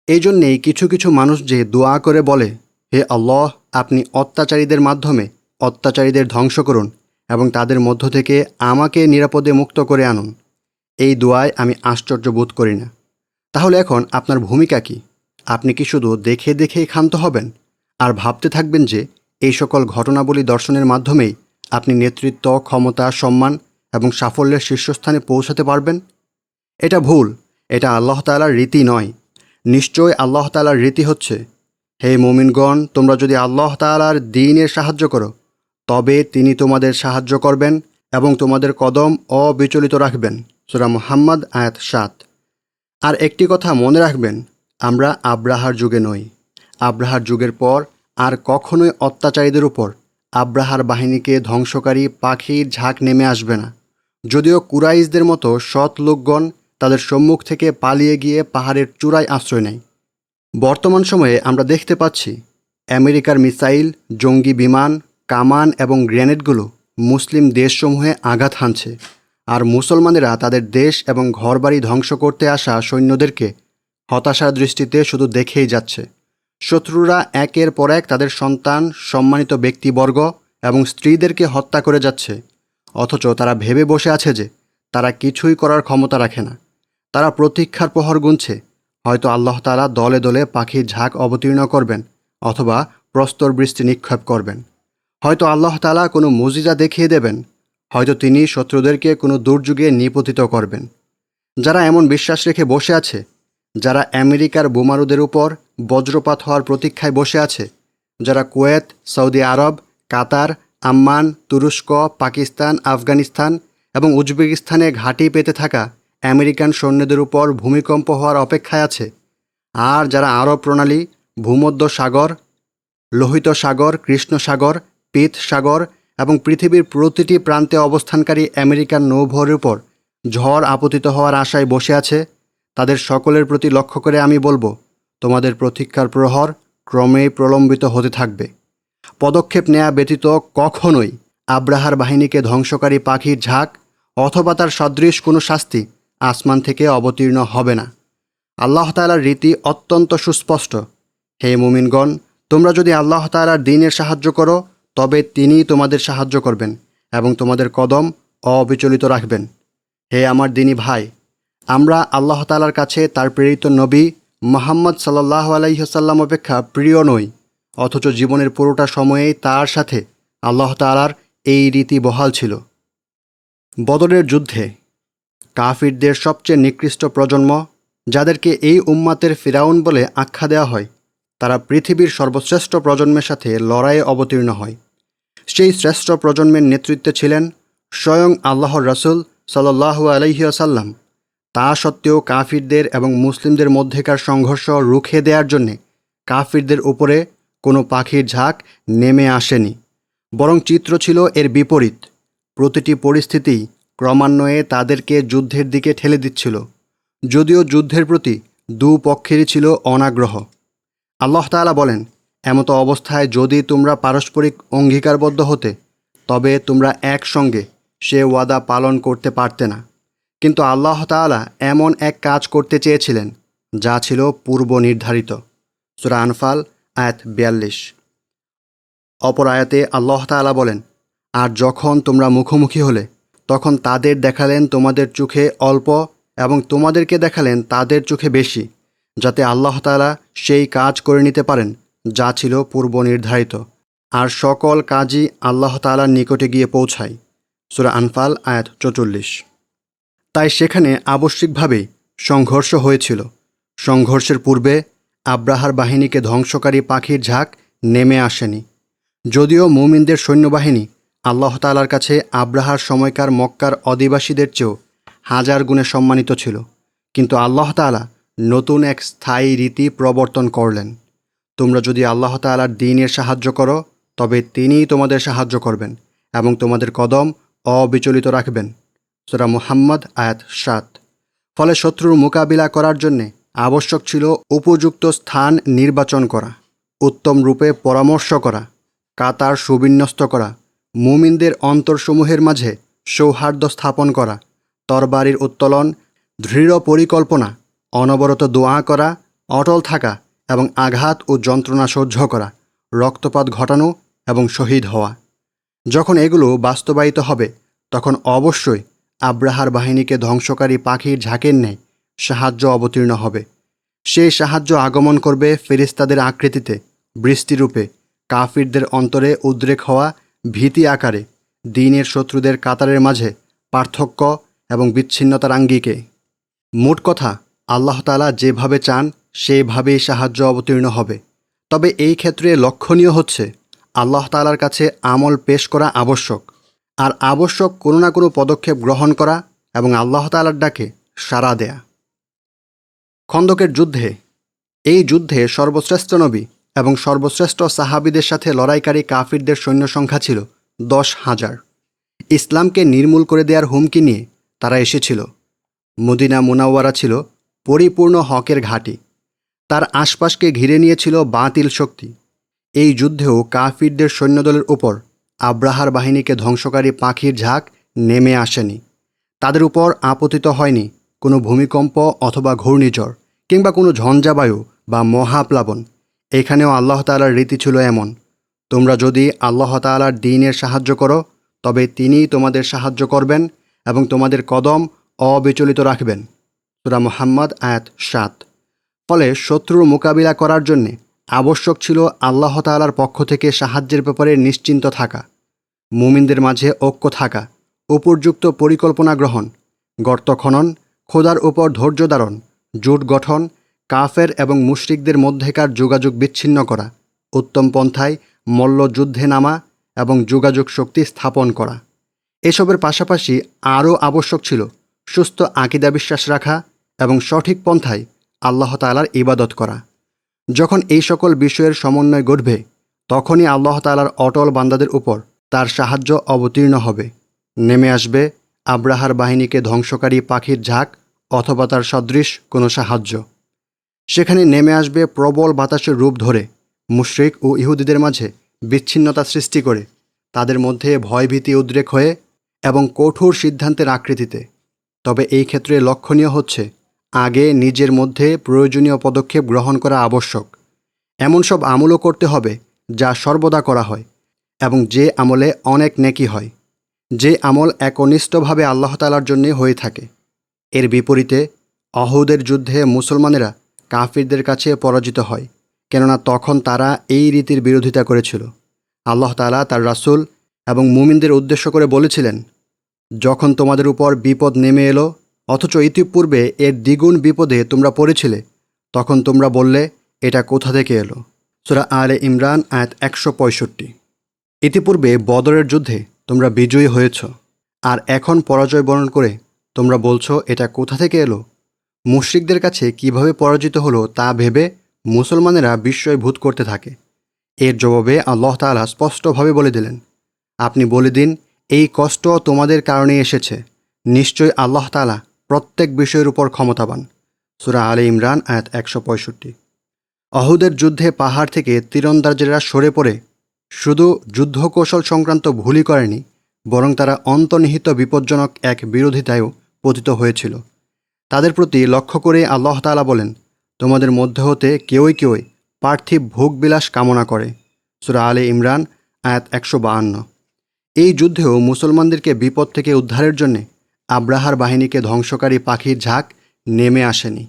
এই জন্যেই কিছু কিছু মানুষ যে দোয়া করে বলে, হে আল্লাহ, আপনি অত্যাচারীদের মাধ্যমে অত্যাচারীদের ধ্বংস করুন এবং তাদের মধ্য থেকে আমাকে নিরাপদে মুক্ত করে আনুন। এই দোয়ায় আমি আশ্চর্য বোধ করি না। তাহলে এখন আপনার ভূমিকা কি? আপনি কি শুধু দেখে দেখেই ক্ষান্ত হবেন আর ভাবতে থাকবেন যে এই সকল ঘটনাবলী দর্শনের মাধ্যমেই আপনি নেতৃত্ব, ক্ষমতা, সম্মান এবং সাফল্যের শীর্ষস্থানে পৌঁছাতে পারবেন? এটা ভুল। এটা আল্লাহ তাআলার রীতি নয়। নিশ্চয় আল্লাহ তাআলার রীতি হচ্ছে, হে মুমিনগণ, তোমরা যদি আল্লাহ তাআলার দ্বীনের সাহায্য করো তবে তিনি তোমাদের সাহায্য করবেন এবং তোমাদের কদম অবিচলিত রাখবেন। সূরা মুহাম্মদ আয়াত ৭। আর একটি কথা মনে রাখবেন, আমরা আব্রাহার যুগে নই। আব্রাহার যুগের পর আর কখনোই অত্যাচারীদের উপর আব্রাহার বাহিনীকে ধ্বংসকারী পাখির ঝাঁক নেমে আসবে না। যদিও কুরাইশদের মতো সৎ লোকগণ তাদের সম্মুখ থেকে পালিয়ে গিয়ে পাহাড়ের চূড়ায় আশ্রয় নেয়। বর্তমান সময়ে আমরা দেখতে পাচ্ছি আমেরিকার মিসাইল, জঙ্গি বিমান, কামান এবং গ্রেনেডগুলো মুসলিম দেশসমূহে আঘাত হানছে। আর মুসলমানেরা তাদের দেশ এবং ঘরবাড়ি ধ্বংস করতে আসা সৈন্যদেরকে হতাশার দৃষ্টিতে শুধু দেখেই যাচ্ছে। শত্রুরা একের পর এক তাদের সন্তান, সম্মানিত ব্যক্তিবর্গ এবং স্ত্রীদেরকে হত্যা করে যাচ্ছে। অথচ তারা ভেবে বসে আছে যে তারা কিছুই করার ক্ষমতা রাখে না। তারা প্রতীক্ষার প্রহর গুনছে, হয়তো আল্লাহ তাআলা দলে দলে পাখির ঝাঁক অবতীর্ণ করবেন অথবা প্রস্তর বৃষ্টি নিক্ষেপ করবেন। হয়তো আল্লাহ তাআলা কোনো মুজিজা দেখিয়ে দেবেন, হয়তো তিনি শত্রুদেরকে কোনো দুর্যোগে নিপতিত করবেন। যারা এমন বিশ্বাস রেখে বসে আছে, যারা আমেরিকার বোমারুদের উপর বজ্রপাত হওয়ার প্রতীক্ষায় বসে আছে, যারা কুয়েত, সৌদি আরব, কাতার, আম্মান, তুরস্ক, পাকিস্তান, আফগানিস্তান এবং উজবেকিস্তানে ঘাঁটি পেতে থাকা আমেরিকান সৈন্যদের উপর ভূমিকম্প হওয়ার অপেক্ষায় আছে, আর যারা আরব প্রণালী, ভূমধ্য সাগর, লোহিত সাগর, কৃষ্ণ সাগর, পিত সাগর এবং পৃথিবীর প্রতিটি প্রান্তে অবস্থানকারী আমেরিকান নৌবহরের উপর ঝড় আপতিত হওয়ার আশায় বসে আছে, তাদের সকলের প্রতি লক্ষ্য করে আমি বলবো, তোমাদের প্রতীক্ষার প্রহর ক্রমেই প্রলম্বিত হতে থাকবে। পদক্ষেপ নেওয়া ব্যতীত কখনোই আব্রাহার বাহিনীকে ধ্বংসকারী পাখির ঝাঁক অথবা তার সদৃশ কোনো শাস্তি আসমান থেকে অবতীর্ণ হবে না। আল্লাহ তাআলার রীতি অত্যন্ত সুস্পষ্ট। হে মুমিনগণ, তোমরা যদি আল্লাহ তাআলার দ্বীনের সাহায্য করো তবে তিনিই তোমাদের সাহায্য করবেন এবং তোমাদের কদম অবিচলিত রাখবেন। হে আমার দ্বীনী ভাই, আমরা আল্লাহ তাআলার কাছে তার প্রেরিত নবী মুহাম্মদ সাল্লাল্লাহু আলাইহি ওয়াসাল্লাম অপেক্ষা প্রিয় নই, অথচ জীবনের পুরোটা সময়েই তার সাথে আল্লাহ তাআলার এই রীতি বহাল ছিল। বদরের যুদ্ধে কাফিরদের সবচেয়ে নিকৃষ্ট প্রজন্ম, যাদেরকে এই উম্মাতের ফিরাউন বলে আখ্যা দেওয়া হয়, তারা পৃথিবীর সর্বশ্রেষ্ঠ প্রজন্মের সাথে লড়াইয়ে অবতীর্ণ হয়। সেই শ্রেষ্ঠ প্রজন্মের নেতৃত্বে ছিলেন স্বয়ং আল্লাহর রাসূল সাল্লাল্লাহু আলাইহি ওয়াসাল্লাম। তা সত্ত্বেও কাফিরদের এবং মুসলিমদের মধ্যেকার সংঘর্ষ রুখে দেওয়ার জন্যে কাফিরদের উপরে কোনো পাখির ঝাঁক নেমে আসেনি, বরং চিত্র ছিল এর বিপরীত। প্রতিটি পরিস্থিতি ক্রমান্বয়ে তাদেরকে যুদ্ধের দিকে ঠেলে দিচ্ছিল, যদিও যুদ্ধের প্রতি দুপক্ষেরই ছিল অনাগ্রহ। আল্লাহ তাআলা বলেন, এমতো অবস্থায় যদি তোমরা পারস্পরিক অঙ্গীকারবদ্ধ হতে, তবে তোমরা একসঙ্গে সে ওয়াদা পালন করতে পারতে না। কিন্তু আল্লাহ তাআলা এমন এক কাজ করতে চেয়েছিলেন যা ছিল পূর্ব নির্ধারিত। সূরা আনফাল আয়াত 42। অপর আয়াতে আল্লাহ তাআলা বলেন, আর যখন তোমরা মুখোমুখি হলে তখন তাদের দেখালেন তোমাদের চোখে অল্প এবং তোমাদেরকে দেখালেন তাদের চোখে বেশি, যাতে আল্লাহ তাআলা সেই কাজ করে নিতে পারেন যা ছিল পূর্ব নির্ধারিত, আর সকল কাজই আল্লাহ তাআলার নিকটে গিয়ে পৌঁছায়। সূরা আনফাল আয়াত 44। তাই সেখানে আবশ্যিকভাবেই সংঘর্ষ হয়েছিল। সংঘর্ষের পূর্বে আব্রাহার বাহিনীকে ধ্বংসকারী পাখির ঝাঁক নেমে আসেনি। যদিও মুমিনদের সৈন্যবাহিনী আল্লাহ তাআলার কাছে আব্রাহার সময়কার মক্কার অধিবাসীদের চেয়েও হাজার গুণে সম্মানিত ছিল, কিন্তু আল্লাহ তাআলা নতুন এক স্থায়ী রীতি প্রবর্তন করলেন। তোমরা যদি আল্লাহ তাআলার দ্বীনের সাহায্য করো, তবে তিনিই তোমাদের সাহায্য করবেন এবং তোমাদের কদম অবিচলিত রাখবেন। সূরা মুহাম্মদ আয়াত 7। ফলে শত্রুর মোকাবিলা করার জন্যে আবশ্যক ছিল উপযুক্ত স্থান নির্বাচন করা, উত্তম রূপে পরামর্শ করা, কাতার সুবিন্যস্ত করা, মুমিনদের অন্তরসমূহের মাঝে সৌহার্দ্য স্থাপন করা, তরবারির উত্তোলন, দৃঢ় পরিকল্পনা, অনবরত দোয়া করা, অটল থাকা এবং আঘাত ও যন্ত্রণা সহ্য করা, রক্তপাত ঘটানো এবং শহীদ হওয়া। যখন এগুলো বাস্তবায়িত হবে, তখন অবশ্যই আব্রাহার বাহিনীকে ধ্বংসকারী পাখির ঝাঁকের ন্যায় সাহায্য অবতীর্ণ হবে। সেই সাহায্য আগমন করবে ফেরেশতাদের আকৃতিতে, বৃষ্টিরূপে, কাফিরদের অন্তরে উদ্রেক হওয়া ভীতি আকারে, দ্বীনের শত্রুদের কাতারের মাঝে পার্থক্য এবং বিচ্ছিন্নতার আঙ্গিকে। মোট কথা, আল্লাহ তাআলা যেভাবে চান সেইভাবেই সাহায্য অবতীর্ণ হবে। তবে এই ক্ষেত্রে লক্ষণীয় হচ্ছে আল্লাহ তাআলার কাছে আমল পেশ করা আবশ্যক, আর আবশ্যক কোনো না কোনো পদক্ষেপ গ্রহণ করা এবং আল্লাহ তাআলার ডাকে সাড়া দেয়া। খন্দকের যুদ্ধে, এই যুদ্ধে সর্বশ্রেষ্ঠ নবী এবং সর্বশ্রেষ্ঠ সাহাবীদের সাথে লড়াইকারী কাফিরদের সৈন্য সংখ্যা ছিল 10,000। ইসলামকে নির্মূল করে দেওয়ার হুমকি নিয়ে তারা এসেছিল। মদিনা মুনাওয়ারা ছিল পরিপূর্ণ হকের ঘাঁটি, তার আশপাশকে ঘিরে নিয়েছিল বাতিল শক্তি। এই যুদ্ধেও কাফিরদের সৈন্যদলের উপর আব্রাহার বাহিনীকে ধ্বংসকারী পাখির ঝাঁক নেমে আসেনি। তাদের উপর আপতিত হয়নি কোনো ভূমিকম্প অথবা ঘূর্ণিঝড় কিংবা কোনো ঝঞ্ঝাবায়ু বা মহাপ্লাবন। এখানেও আল্লাহ তাআলার রীতি ছিল এমন, তোমরা যদি আল্লাহ তাআলার দ্বীনের সাহায্য করো, তবে তিনিই তোমাদের সাহায্য করবেন এবং তোমাদের কদম অবিচলিত রাখবেন। সূরা মুহাম্মদ আয়াত 7। ফলে শত্রুর মোকাবিলা করার জন্যে আবশ্যক ছিল আল্লাহ তাআলার পক্ষ থেকে সাহায্যের ব্যাপারে নিশ্চিন্ত থাকা, মুমিনদের মাঝে ঐক্য থাকা, উপযুক্ত পরিকল্পনা গ্রহণ, গর্ত খনন, খোদার উপর ধৈর্য ধারণ, জোট গঠন, কাফের এবং মুশরিকদের মধ্যেকার যোগাযোগ বিচ্ছিন্ন করা, উত্তম পন্থায় মল্লযুদ্ধে নামা এবং যোগাযোগ শক্তি স্থাপন করা। এসবের পাশাপাশি আরও আবশ্যক ছিল সুস্থ আকীদা বিশ্বাস রাখা এবং সঠিক পন্থায় আল্লাহ তাআলার ইবাদত করা। যখন এই সকল বিষয়ের সমন্বয় ঘটবে, তখনই আল্লাহ তাআলার অটল বান্দাদের উপর তার সাহায্য অবতীর্ণ হবে। নেমে আসবে আব্রাহার বাহিনীকে ধ্বংসকারী পাখির ঝাঁক অথবা তার সদৃশ কোনো সাহায্য। সেখানে নেমে আসবে প্রবল বাতাসের রূপ ধরে, মুশরিক ও ইহুদিদের মাঝে বিচ্ছিন্নতা সৃষ্টি করে, তাদের মধ্যে ভয়ভীতি উদ্রেক হয়ে এবং কঠোর সিদ্ধান্তের আকৃতিতে। তবে এই ক্ষেত্রে লক্ষণীয় হচ্ছে আগে নিজের মধ্যে প্রয়োজনীয় পদক্ষেপ গ্রহণ করা আবশ্যক। এমন সব আমলও করতে হবে যা সর্বদা করা হয় এবং যে আমলে অনেক নেকি হয়, যে আমল একনিষ্ঠভাবে আল্লাহ তাআলার জন্যে হয়ে থাকে। এর বিপরীতে অহুদের যুদ্ধে মুসলমানেরা কাফিরদের কাছে পরাজিত হয়, কেননা তখন তারা এই রীতির বিরোধিতা করেছিল। আল্লাহ তাআলা তার রাসূল এবং মুমিনদের উদ্দেশ্য করে বলেছিলেন, যখন তোমাদের উপর বিপদ নেমে এলো অথচ ইতিপূর্বে এর দ্বিগুণ বিপদে তোমরা পড়েছিলে, তখন তোমরা বললে, এটা কোথা থেকে এলো? সূরা আলে ইমরান আয়াত 165। ইতিপূর্বে বদরের যুদ্ধে তোমরা বিজয়ী হয়েছ, আর এখন পরাজয় বরণ করে তোমরা বলছো এটা কোথা থেকে এলো? মুশরিকদের কাছে কিভাবে পরাজিত হলো তা ভেবে মুসলমানেরা বিস্ময়ভূত করতে থাকে। এর জবাবে আল্লাহ তাআলা স্পষ্টভাবে বলে দিলেন, আপনি বলে দিন, এই কষ্ট তোমাদের কারণেই এসেছে। নিশ্চয়ই আল্লাহ তাআলা প্রত্যেক বিষয়ের উপর ক্ষমতাবান। সূরা আলে ইমরান আয়াত 165। অহুদের যুদ্ধে পাহাড় থেকে তীরন্দাজেরা সরে পড়ে শুধু যুদ্ধকৌশল সংক্রান্ত ভুলই করেনি, বরং তারা অন্তর্নিহিত বিপজ্জনক এক বিরোধিতায়ও পতিত হয়েছিল। তাদের প্রতি লক্ষ্য করে আল্লাহ তাআলা বলেন, তোমাদের মধ্য হতে কেউই পার্থিব ভোগবিলাস কামনা করে। সূরা আলে ইমরান আয়াত 152। এই যুদ্ধেও মুসলমানদেরকে বিপদ থেকে উদ্ধারের জন্যে আব্রাহার বাহিনীকে ধ্বংসকারী পাখির ঝাঁক নেমে আসেনি।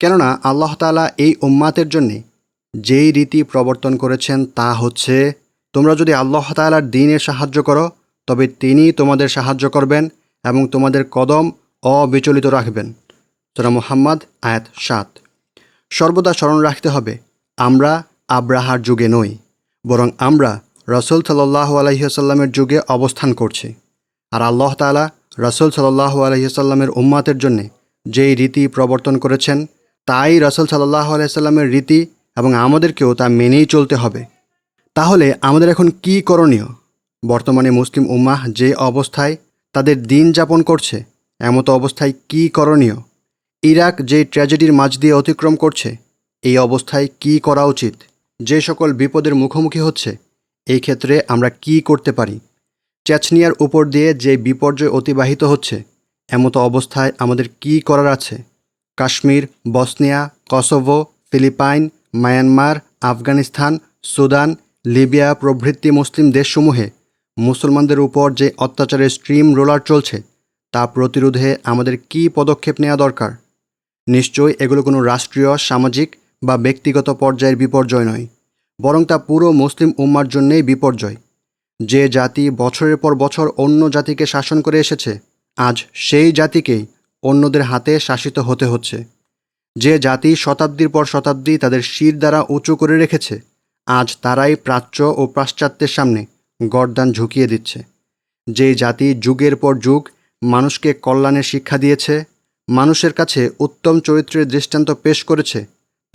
কেননা আল্লাহ তাআলা এই উম্মাতের জন্যে যেই রীতি প্রবর্তন করেছেন তা হচ্ছে, তোমরা যদি আল্লাহ তাআলার দ্বীনের সাহায্য করো তবে তিনি তোমাদের সাহায্য করবেন এবং তোমাদের কদম অবিচলিত রাখবেন। সূরা মুহাম্মদ আয়াত 7। সর্বদা স্মরণ রাখতে হবে, আমরা আব্রাহার যুগে নই, বরং আমরা রাসূল সাল্লাল্লাহু আলাইহি ওয়াসাল্লামের যুগে অবস্থান করছি। আর আল্লাহ তাআলা রাসূল সাল্লাল্লাহু আলাইহি ওয়াসাল্লামের উম্মাতের জন্যে যেই রীতি প্রবর্তন করেছেন তাই রাসূল সাল্লাল্লাহু আলাইহি ওয়াসাল্লামের রীতি এবং আমাদেরকেও তা মেনেই চলতে হবে। তাহলে আমাদের এখন কি করণীয়? বর্তমানে মুসলিম উম্মাহ যে অবস্থায় তাদের দিন যাপন করছে, এমতো অবস্থায় কি করণীয়? ইরাক যে ট্র্যাজেডির মাঝ দিয়ে অতিক্রম করছে, এই অবস্থায় কি করা উচিত? যে সকল বিপদের মুখোমুখি হচ্ছে, এই ক্ষেত্রে আমরা কি করতে পারি? চেচনিয়ার উপর দিয়ে যে বিপর্যয় অতিবাহিত হচ্ছে, এমতো অবস্থায় আমাদের কি করার আছে? Kashmir, Bosnia, Kosovo, Philippines, Myanmar, Afghanistan, Sudan, Libya প্রভৃতি মুসলিম দেশসমূহে মুসলমানদের উপর যে অত্যাচারের স্ট্রিম রোলার চলছে, তা প্রতিরোধে আমাদের কি পদক্ষেপ নেওয়া দরকার? নিশ্চয়ই এগুলো কোনো রাষ্ট্রীয়, সামাজিক বা ব্যক্তিগত পর্যায়ের বিপর্যয় নয়, বরং তা পুরো মুসলিম উম্মার জন্যেই বিপর্যয়। যে জাতি বছরের পর বছর অন্য জাতিকে শাসন করে এসেছে, আজ সেই জাতিকেই অন্যদের হাতে শাসিত হতে হচ্ছে। যে জাতি শতাব্দীর পর শতাব্দী তাদের শির দ্বারা উঁচু করে রেখেছে, আজ তারাই প্রাচ্য ও পাশ্চাত্যের সামনে গর্দান ঝুঁকিয়ে দিচ্ছে। যে জাতি যুগের পর যুগ মানুষকে কল্যাণের শিক্ষা দিয়েছে, মানুষের কাছে উত্তম চরিত্রের দৃষ্টান্ত পেশ করেছে,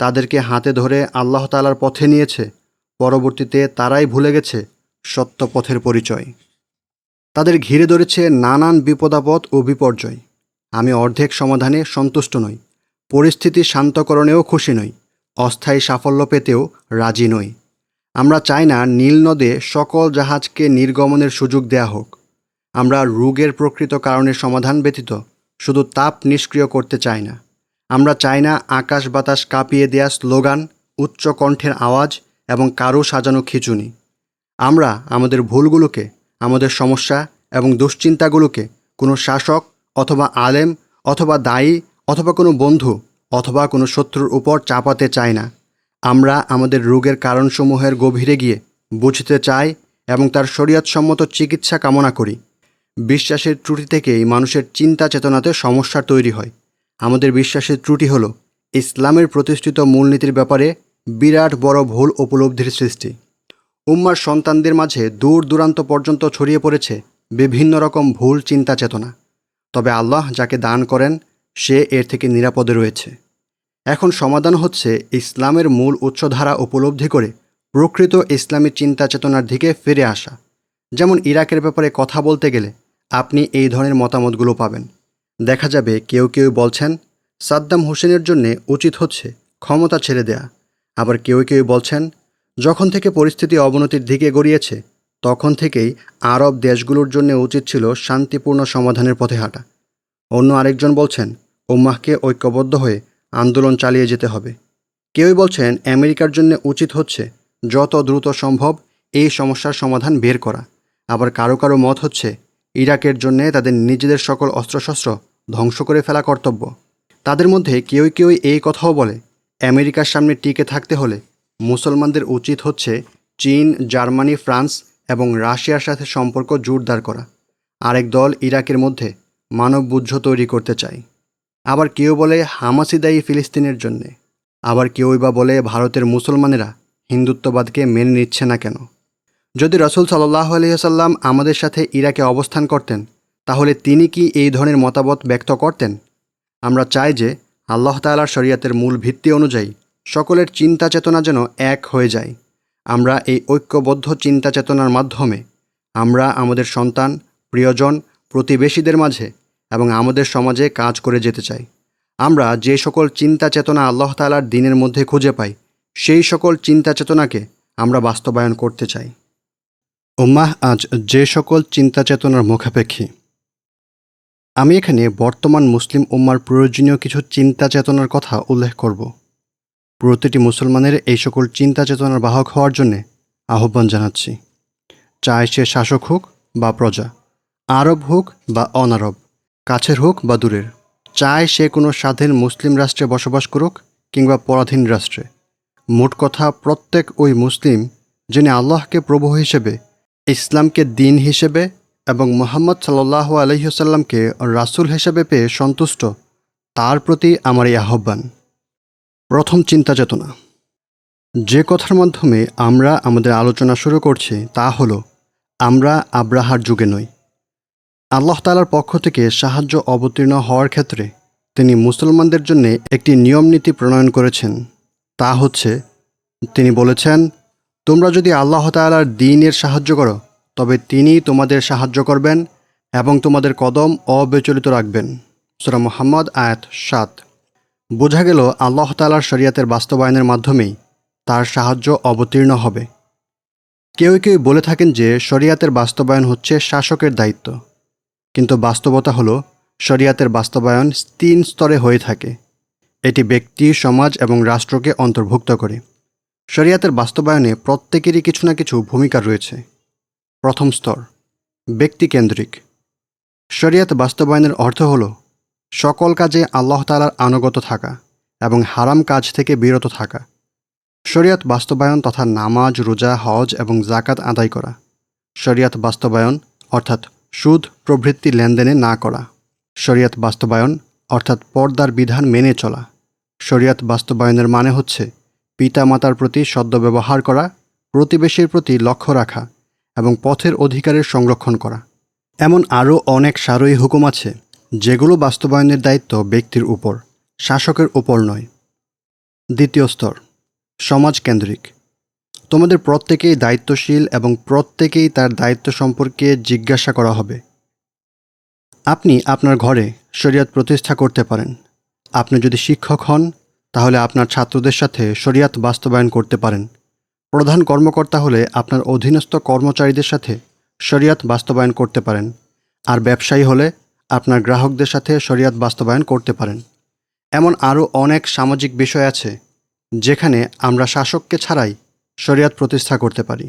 তাদেরকে হাতে ধরে আল্লাহ তাআলার পথে নিয়েছে, পরবর্তীতে তারাই ভুলে গেছে সত্য পথের পরিচয়। তাদের ঘিরে ধরেছে নানান বিপদাপদ ও বিপর্যয়। আমি অর্ধেক সমাধানে সন্তুষ্ট নই, পরিস্থিতি শান্তকরণেও খুশি নই, অস্থায়ী সাফল্য পেতেও রাজি নই। আমরা চাই না নীল নদে সকল জাহাজকে নির্গমনের সুযোগ দেয়া হোক। আমরা রোগের প্রকৃত কারণের সমাধান ব্যতীত শুধু তাপ নিষ্ক্রিয় করতে চাই না। আমরা চাই না আকাশ বাতাস কাঁপিয়ে দেয়া স্লোগান, উচ্চ কণ্ঠের আওয়াজ এবং কারো সাজানো খিঁচুনি। আমরা আমাদের ভুলগুলোকে, আমাদের সমস্যা এবং দুশ্চিন্তাগুলোকে কোনো শাসক অথবা আলেম অথবা দায়ী অথবা কোনো বন্ধু অথবা কোনো শত্রুর উপর চাপাতে চাই না। আমরা আমাদের রোগের কারণসমূহের গভীরে গিয়ে বুঝতে চাই এবং তার শরীয়তসম্মত চিকিৎসা কামনা করি। বিশ্বাসের ত্রুটি থেকেই মানুষের চিন্তা চেতনাতে সমস্যা তৈরি হয়। আমাদের বিশ্বাসের ত্রুটি হলো ইসলামের প্রতিষ্ঠিত মূলনীতির ব্যাপারে বিরাট বড় ভুল উপলব্ধির সৃষ্টি। উম্মার সন্তানদের মাঝে দূর দূরান্ত পর্যন্ত ছড়িয়ে পড়েছে বিভিন্ন রকম ভুল চিন্তা চেতনা। তবে আল্লাহ যাকে দান করেন সে এর থেকে নিরাপদে রয়েছে। এখন সমাধান হচ্ছে ইসলামের মূল উৎসধারা উপলব্ধি করে প্রকৃত ইসলামী চিন্তা চেতনার দিকে ফিরে আসা। যেমন ইরাকের ব্যাপারে কথা বলতে গেলে আপনি এই ধরনের মতামতগুলো পাবেন। দেখা যাবে কেউ বলছেন সাদ্দাম হোসেনের জন্যে উচিত হচ্ছে ক্ষমতা ছেড়ে দেয়া। আবার কেউ বলছেন যখন থেকে পরিস্থিতি অবনতির দিকে গড়িয়েছে তখন থেকেই আরব দেশগুলোর জন্য উচিত ছিল শান্তিপূর্ণ সমাধানের পথে হাঁটা। অন্য আরেকজন বলছেন উম্মাহকে ঐক্যবদ্ধ হয়ে আন্দোলন চালিয়ে যেতে হবে। কেউই বলছেন আমেরিকার জন্য উচিত হচ্ছে যত দ্রুত সম্ভব এই সমস্যার সমাধান বের করা। আবার কারো মত হচ্ছে ইরাকের জন্যে তাদের নিজেদের সকল অস্ত্রশস্ত্র ধ্বংস করে ফেলা কর্তব্য। তাদের মধ্যে কেউ এই কথাও বলে আমেরিকার সামনে টিকে থাকতে হলে মুসলমানদের উচিত হচ্ছে চীন, জার্মানি, ফ্রান্স এবং রাশিয়ার সাথে সম্পর্ক জোরদার করা। আরেক দল ইরাকের মধ্যে মানবযুদ্ধ তৈরি করতে চায়। আবার কেউ বলে হামাসই দায়ী ফিলিস্তিনের জন্যে। আবার কেউই বা বলে ভারতের মুসলমানেরা হিন্দুত্ববাদকে মেনে নিচ্ছে না কেন। যদি রাসূল সাল্লাল্লাহু আলাইহি ওয়াসাল্লাম আমাদের সাথে ইরাকে অবস্থান করতেন তাহলে তিনি কি এই ধরনের মতামত ব্যক্ত করতেন? আমরা চাই যে আল্লাহ তাআলার শরিয়াতের মূল ভিত্তি অনুযায়ী সকলের চিন্তা চেতনা যেন এক হয়ে যায়। আমরা এই ঐক্যবদ্ধ চিন্তা চেতনার মাধ্যমে আমরা আমাদের সন্তান, প্রিয়জন, প্রতিবেশীদের মাঝে এবং আমাদের সমাজে কাজ করে যেতে চাই। আমরা যে সকল চিন্তা চেতনা আল্লাহ তাআলার দ্বীনের মধ্যে খুঁজে পাই, সেই সকল চিন্তা চেতনাকে আমরা বাস্তবায়ন করতে চাই। উম্মাহ আজ যে সকল চিন্তা চেতনার মুখাপেক্ষী। আমি এখানে বর্তমান মুসলিম উম্মার প্রয়োজনীয় কিছু চিন্তা চেতনার কথা উল্লেখ করব। প্রতিটি মুসলমানের এই সকল চিন্তা চেতনার বাহক হওয়ার জন্যে আহ্বান জানাচ্ছি। চাই সে শাসক হোক বা প্রজা, আরব হোক বা অনারব, কাছের হোক বা দূরের, চায় সে কোনো স্বাধীন মুসলিম রাষ্ট্রে বসবাস করুক কিংবা পরাধীন রাষ্ট্রে। মোট কথা, প্রত্যেক ওই মুসলিম যিনি আল্লাহকে প্রভু হিসেবে, ইসলামকে দ্বীন হিসেবে এবং মুহাম্মদ সাল্লাল্লাহু আলাইহি ওয়াসাল্লামকে রাসূল হিসেবে পেয়ে সন্তুষ্ট, তার প্রতি আমার এই আহ্বান। প্রথম চিন্তা চেতনা। যে কথার মাধ্যমে আমরা আমাদের আলোচনা শুরু করছি তা হলো, আমরা আব্রাহার যুগে নই। আল্লাহ তাআলার পক্ষ থেকে সাহায্য অবতীর্ণ হওয়ার ক্ষেত্রে তিনি মুসলমানদের জন্য একটি নিয়মনীতি প্রণয়ন করেছেন। তা হচ্ছে, তিনি বলেছেন, তোমরা যদি আল্লাহ তাআলার দ্বীনের সাহায্য করো তবে তিনি তোমাদের সাহায্য করবেন এবং তোমাদের কদম অবিচলিত রাখবেন। সূরা মুহাম্মদ আয়াত ৭। বোঝা গেল আল্লাহ তাআলার শরিয়াতের বাস্তবায়নের মাধ্যমেই তার সাহায্য অবতীর্ণ হবে। কেউ কেউ বলে থাকেন যে শরিয়াতের বাস্তবায়ন হচ্ছে শাসকের দায়িত্ব, কিন্তু বাস্তবতা হলো শরিয়াতের বাস্তবায়ন ৩ স্তরে হয়ে থাকে। এটি ব্যক্তি, সমাজ এবং রাষ্ট্রকে অন্তর্ভুক্ত করে। শরিয়াতের বাস্তবায়নে প্রত্যেকেরই কিছু না কিছু ভূমিকা রয়েছে। প্রথম স্তর, ব্যক্তিকেন্দ্রিক। শরিয়াত বাস্তবায়নের অর্থ হলো সকল কাজে আল্লাহ তাআলার আনুগত থাকা এবং হারাম কাজ থেকে বিরত থাকা। শরিয়াত বাস্তবায়ন তথা নামাজ, রোজা, হজ এবং যাকাত আদায় করা। শরিয়াত বাস্তবায়ন অর্থাৎ সুদ প্রভৃতি লেনদেনে না করা। শরিয়াত বাস্তবায়ন অর্থাৎ পর্দার বিধান মেনে চলা। শরিয়াত বাস্তবায়নের মানে হচ্ছে পিতামাতার প্রতি সদ্ব্যবহার করা, প্রতিবেশীর প্রতি লক্ষ্য রাখা এবং পথের অধিকারের সংরক্ষণ করা। এমন আরও অনেক সারই হুকুম আছে যেগুলো বাস্তবায়নের দায়িত্ব ব্যক্তির উপর, শাসকের উপর নয়। দ্বিতীয় স্তর, সমাজকেন্দ্রিক। তোমাদের প্রত্যেকেই দায়িত্বশীল এবং প্রত্যেকেই তার দায়িত্ব সম্পর্কে জিজ্ঞাসা করা হবে। আপনি আপনার ঘরে শরিয়াত প্রতিষ্ঠা করতে পারেন। আপনি যদি শিক্ষক হন তাহলে আপনার ছাত্রদের সাথে শরিয়াত বাস্তবায়ন করতে পারেন। প্রধান কর্মকর্তা হলে আপনার অধীনস্থ কর্মচারীদের সাথে শরিয়াত বাস্তবায়ন করতে পারেন। আর ব্যবসায়ী হলে আপনার গ্রাহকদের সাথে শরিয়াত বাস্তবায়ন করতে পারেন। এমন আরও অনেক সামাজিক বিষয় আছে যেখানে আমরা শাসককে ছাড়াই শরিয়াত প্রতিষ্ঠা করতে পারি।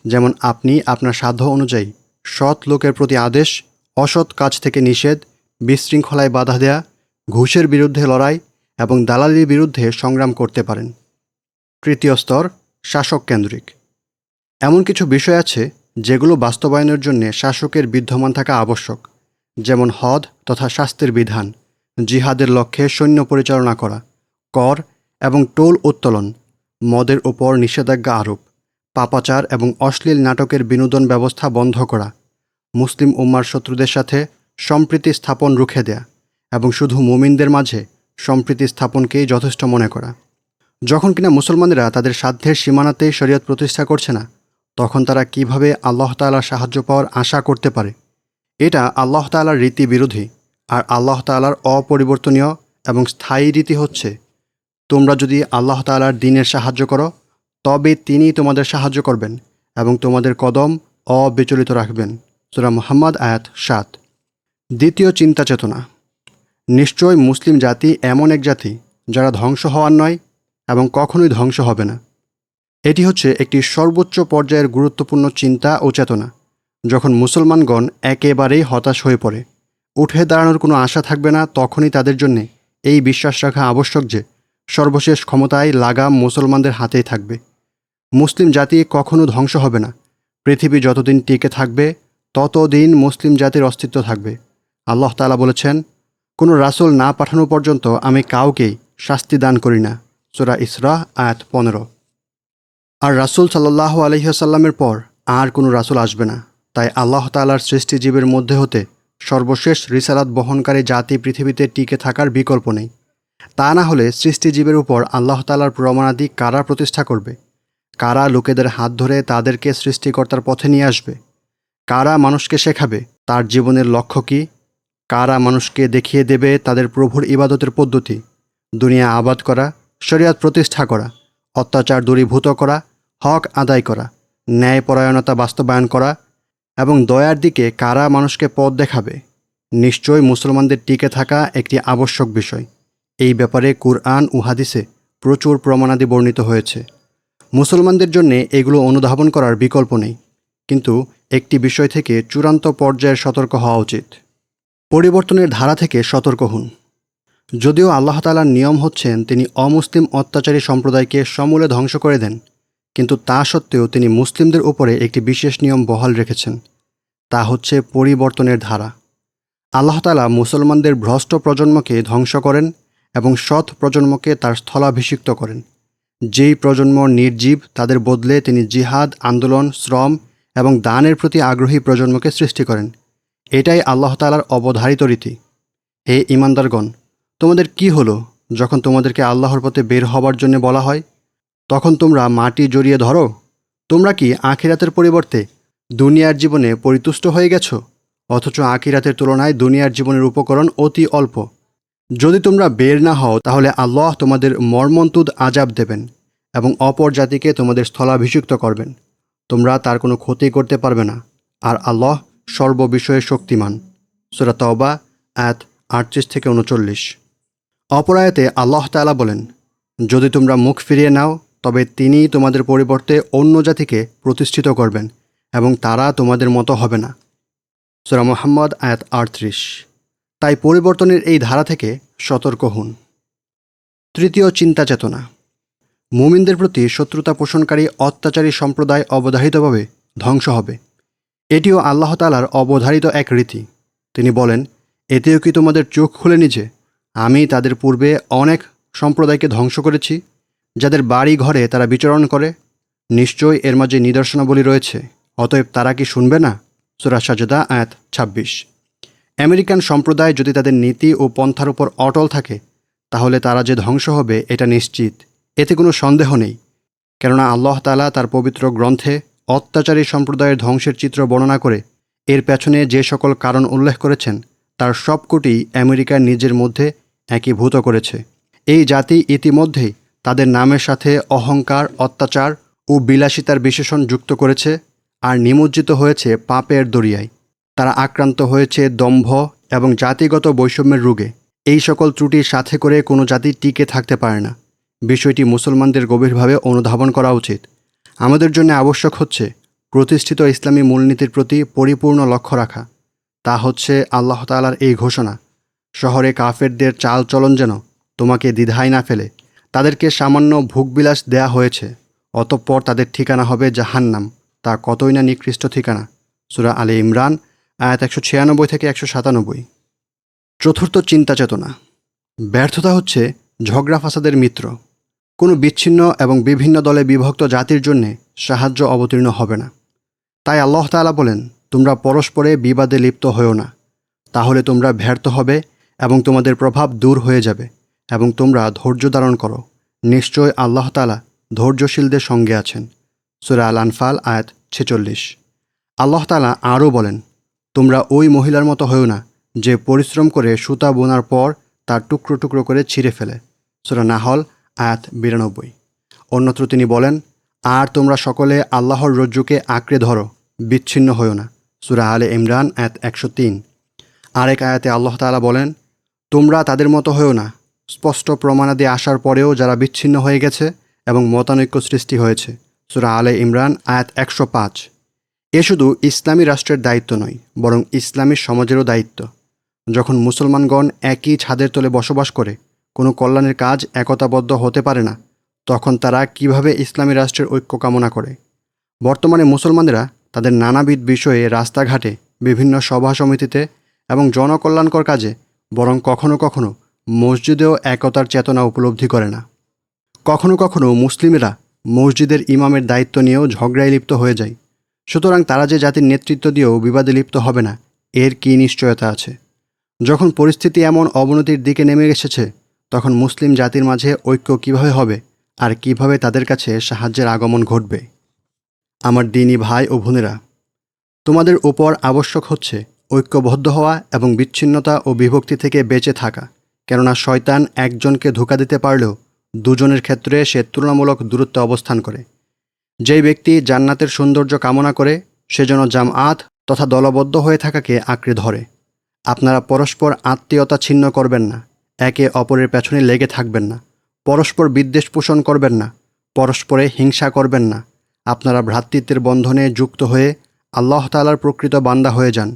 যেমন আপনি আপনার সাধ্য অনুযায়ী সৎ লোকের প্রতি আদেশ, অসৎ কাজ থেকে নিষেধ, বিশৃঙ্খলায় বাধা দেয়া, ঘুষের বিরুদ্ধে লড়াই এবং দালালির বিরুদ্ধে সংগ্রাম করতে পারেন। তৃতীয় স্তর, শাসক কেন্দ্রিক। এমন কিছু বিষয় আছে যেগুলো বাস্তবায়নের জন্য শাসকের বিদ্যমান থাকা আবশ্যক, যেমন হদ তথা শাস্তির বিধান, জিহাদের লক্ষ্যে সৈন্য পরিচালনা করা, কর এবং টোল উত্তোলন, মদের উপর নিষেধাজ্ঞা আরোপ, পাপাচার এবং অশ্লীল নাটকের বিনোদন ব্যবস্থা বন্ধ করা, মুসলিম উম্মার শত্রুদের সাথে সম্প্রীতি স্থাপন রুখে দেয়া এবং শুধু মুমিনদের মাঝে সম্প্রীতি স্থাপনকেই যথেষ্ট মনে করা। যখন কিনা মুসলমানেরা তাদের সাধ্যের সীমানাতেই শরিয়ত প্রতিষ্ঠা করছে না, তখন তারা কিভাবে আল্লাহ তাআলার সাহায্য পাওয়ার আশা করতে পারে? এটা আল্লাহ তাআলার রীতি বিরোধী। আর আল্লাহ তাআলার অপরিবর্তনীয় এবং স্থায়ী রীতি হচ্ছে, তোমরা যদি আল্লাহ তাআলার দ্বীনের সাহায্য করো তবে তিনি তোমাদের সাহায্য করবেন এবং তোমাদের কদম অবিচলিত রাখবেন। সূরা মুহাম্মদ আয়াত ৭। দ্বিতীয় চিন্তা চেতনা। নিশ্চয় মুসলিম জাতি এমন এক জাতি যারা ধ্বংস হওয়ার নয় এবং কখনোই ধ্বংস হবে না। এটি হচ্ছে একটি সর্বোচ্চ পর্যায়ের গুরুত্বপূর্ণ চিন্তা ও চেতনা। যখন মুসলমানগণ একেবারেই হতাশ হয়ে পড়ে, উঠে দাঁড়ানোর কোনো আশা থাকবে না, তখনই তাদের জন্যে এই বিশ্বাস রাখা আবশ্যক যে সর্বশেষ ক্ষমতায় লাগাম মুসলমানদের হাতেই থাকবে। মুসলিম জাতি কখনো ধ্বংস হবে না। পৃথিবী যতদিন টিকে থাকবে ততদিন মুসলিম জাতির অস্তিত্ব থাকবে। আল্লাহ তাআলা বলেছেন, কোনো রাসূল না পাঠানো পর্যন্ত আমি কাউকেই শাস্তি দান করি না। সূরা ইসরা আয়াত ১৫। আর রাসূল সাল্লাল্লাহু আলাইহি ওয়াসাল্লামের পর আর কোনো রাসূল আসবে না। তাই আল্লাহ তাআলার সৃষ্টি জীবের মধ্যে হতে সর্বশেষ রিসালাত বহনকারী জাতি পৃথিবীতে টিকে থাকার বিকল্প নেই। তা না হলে সৃষ্টিজীবের উপর আল্লাহ তাআলার প্রমাণাদি কারা প্রতিষ্ঠা করবে? কারা লোকেদের হাত ধরে তাদেরকে সৃষ্টিকর্তার পথে নিয়ে আসবে? কারা মানুষকে শেখাবে তার জীবনের লক্ষ্য কী? কারা মানুষকে দেখিয়ে দেবে তাদের প্রভুর ইবাদতের পদ্ধতি? দুনিয়া আবাদ করা, শরিয়ত প্রতিষ্ঠা করা, অত্যাচার দূরীভূত করা, হক আদায় করা, ন্যায়পরায়ণতা বাস্তবায়ন করা এবং দয়ার দিকে কারা মানুষকে পথ দেখাবে? নিশ্চয়ই মুসলমানদের টিকে থাকা একটি আবশ্যক বিষয়। এই ব্যাপারে কুরআন ও হাদিসে প্রচুর প্রমাণাদি বর্ণিত হয়েছে। মুসলমানদের জন্য এগুলো অনুধাবন করার বিকল্প নেই। কিন্তু একটি বিষয় থেকে চূড়ান্ত পর্যায়ের সতর্ক হওয়া উচিত। পরিবর্তনের ধারা থেকে সতর্ক হন। যদিও আল্লাহ তাআলার নিয়ম হচ্ছেন তিনি অমুসলিম অত্যাচারী সম্প্রদায়কে সমূলে ধ্বংস করে দেন, কিন্তু তা সত্ত্বেও তিনি মুসলিমদের উপরে একটি বিশেষ নিয়ম বহাল রেখেছেন। তা হচ্ছে পরিবর্তনের ধারা। আল্লাহ তাআলা মুসলমানদের ভ্রষ্ট প্রজন্মকে ধ্বংস করেন এবং সৎ প্রজন্মকে তার স্থলাভিষিক্ত করেন। যেই প্রজন্ম নির্জীব তাদের বদলে তিনি জিহাদ, আন্দোলন, শ্রম এবং দানের প্রতি আগ্রহী প্রজন্মকে সৃষ্টি করেন। এটাই আল্লাহ তাআলার অবধারিত রীতি। হে ঈমানদারগণ, তোমাদের কি হলো যখন তোমাদেরকে আল্লাহর পথে বের হবার জন্য বলা হয়? তখন তোমরা মাটি জড়িয়ে ধরো? তোমরা কি আখিরাতের পরিবর্তে দুনিয়ার জীবনে পরিতুষ্ট হয়ে গেছো? অথচ আখিরাতের তুলনায় দুনিয়ার জীবনের উপকরণ অতি অল্প। যদি তোমরা বের না হও তাহলে আল্লাহ তোমাদের মর্মন্তুদ আযাব দেবেন এবং অপর জাতিকে তোমাদের স্থলাভিষিক্ত করবেন। তোমরা তার কোনো ক্ষতি করতে পারবে না, আর আল্লাহ সর্ববিষয়ে শক্তিমান। সূরা তাওবা আয়াত 38-39। অপর আয়াতে আল্লাহ তাআলা বলেন, যদি তোমরা মুখ ফিরিয়ে নাও তবে তিনি তোমাদের পরিবর্তে অন্য জাতিকে প্রতিষ্ঠিত করবেন এবং তারা তোমাদের মতো হবে না। সূরা মুহাম্মদ আয়াত 38। তাই পরিবর্তনের এই ধারা থেকে সতর্ক হন। তৃতীয়, চিন্তা চেতনা। মুমিনদের প্রতি শত্রুতা পোষণকারী অত্যাচারী সম্প্রদায় অবধারিতভাবে ধ্বংস হবে। এটিও আল্লাহ তাআলার অবধারিত এক রীতি। তিনি বলেন, এতেও কি তোমাদের চোখ খুলেনি যে আমি তাদের পূর্বে অনেক সম্প্রদায়কে ধ্বংস করেছি, যাদের বাড়ি ঘরে তারা বিচরণ করে? নিশ্চয়ই এর মাঝে নিদর্শনাবলী রয়েছে, অতএব তারা কি শুনবে না? সূরা সাজদা আয়াত 26। আমেরিকান সম্প্রদায় যদি তাদের নীতি ও পন্থার উপর অটল থাকে তাহলে তারা যে ধ্বংস হবে এটা নিশ্চিত, এতে কোনো সন্দেহ নেই। কেননা আল্লাহ তাআলা তার পবিত্র গ্রন্থে অত্যাচারী সম্প্রদায়ের ধ্বংসের চিত্র বর্ণনা করে এর পেছনে যে সকল কারণ উল্লেখ করেছেন তার সবকটি আমেরিকা নিজের মধ্যে একীভূত করেছে। এই জাতি ইতিমধ্যেই তাদের নামের সাথে অহংকার, অত্যাচার ও বিলাসিতার বিশেষণ যুক্ত করেছে আর নিমজ্জিত হয়েছে পাপের দরিয়ায়। তারা আক্রান্ত হয়েছে দম্ভ এবং জাতিগত বৈষম্যের রোগে। এই সকল ত্রুটির সাথে করে কোনো জাতি টিকে থাকতে পারে না। বিষয়টি মুসলমানদের গভীরভাবে অনুধাবন করা উচিত। আমাদের জন্য আবশ্যক হচ্ছে প্রতিষ্ঠিত ইসলামী মূলনীতির প্রতি পরিপূর্ণ লক্ষ্য রাখা। তা হচ্ছে আল্লাহ তাআলার এই ঘোষণা, শহরে কাফেরদের চালচলন যেন তোমাকে দ্বিধায় না ফেলে। তাদেরকে সামান্য ভোগবিলাস দেয়া হয়েছে, অতঃপর তাদের ঠিকানা হবে জাহান্নাম, তা কতই না নিকৃষ্ট ঠিকানা। সূরা আলে ইমরান আয়াত 196-197। চতুর্থ, চিন্তা চেতনা। ব্যর্থতা হচ্ছে ঝগড়া ফাসাদের মিত্র। কোনো বিচ্ছিন্ন এবং বিভিন্ন দলে বিভক্ত জাতির জন্যে সাহায্য অবতীর্ণ হবে না। তাই আল্লাহ তাআলা বলেন, তোমরা পরস্পরে বিবাদে লিপ্ত হও না, তাহলে তোমরা ব্যর্থ হবে এবং তোমাদের প্রভাব দূর হয়ে যাবে, এবং তোমরা ধৈর্য ধারণ করো। নিশ্চয় আল্লাহ তাআলা ধৈর্যশীলদের সঙ্গে আছেন। সূরা আল আনফাল আয়াত 46। আল্লাহ তাআলা আরও বলেন, তোমরা ওই মহিলার মতো হও না যে পরিশ্রম করে সুতা বোনার পর তার টুকরো টুকরো করে ছিঁড়ে ফেলে। সূরা নাহল আয়াত 92। অন্যত্র তিনি বলেন, আর তোমরা সকলে আল্লাহর রজ্জুকে আঁকড়ে ধরো, বিচ্ছিন্ন হও না। সূরা আলে ইমরান আয়াত 103। আরেক আয়াতে আল্লাহ তাআলা বলেন, তোমরা তাদের মতো হও না, স্পষ্ট প্রমাণাদি আসার পরেও যারা বিচ্ছিন্ন হয়ে গেছে এবং মতানৈক্য সৃষ্টি হয়েছে। সূরা আলে ইমরান আয়াত 105। এ শুধু ইসলামী রাষ্ট্রের দায়িত্ব নয়, বরং ইসলামী সমাজেরও দায়িত্ব। যখন মুসলমানগণ একই ছাদের তলে বসবাস করে কোনো কল্যাণের কাজ একতাবদ্ধ হতে পারে না, তখন তারা কিভাবে ইসলামী রাষ্ট্রের ঐক্য কামনা করে? বর্তমানে মুসলমানেরা তাদের নানাবিধ বিষয়ে রাস্তাঘাটে, বিভিন্ন সভা সমিতিতে এবং জনকল্যাণকর কাজে, বরং কখনো কখনো মসজিদেও একতার চেতনা উপলব্ধি করে না। কখনো কখনো মুসলিমেরা মসজিদের ইমামের দায়িত্ব নিয়েও ঝগড়ায় লিপ্ত হয়ে যায়। সুতরাং তারা যে জাতির নেতৃত্ব দিয়েও বিবাদে লিপ্ত হবে না, এর কী নিশ্চয়তা আছে? যখন পরিস্থিতি এমন অবনতির দিকে নেমে এসেছে, তখন মুসলিম জাতির মাঝে ঐক্য কিভাবে হবে আর কিভাবে তাদের কাছে সাহায্যের আগমন ঘটবে? আমার দ্বীনি ভাই ও বোনেরা, তোমাদের উপর আবশ্যক হচ্ছে ঐক্যবদ্ধ হওয়া এবং বিচ্ছিন্নতা ও বিভক্তি থেকে বেঁচে থাকা। কেননা শয়তান একজনকে ধোঁকা দিতে পারলেও দুজনের ক্ষেত্রে সে তুলনামূলক দূরত্বে অবস্থান করে। যেই ব্যক্তি জান্নাতের সৌন্দর্য কামনা করে, সে যেন জামআত তথা দলবদ্ধ হয়ে থাকাকে আঁকড়ে ধরে। আপনারা পরস্পর আত্মীয়তা ছিন্ন করবেন না, একে অপরের পেছনে লেগে থাকবেন না, পরস্পর বিদ্বেষ পোষণ করবেন না, পরস্পরে হিংসা করবেন না। আপনারা ভ্রাতৃত্বের বন্ধনে যুক্ত হয়ে আল্লাহ তাআলার প্রকৃত বান্দা হয়ে যান।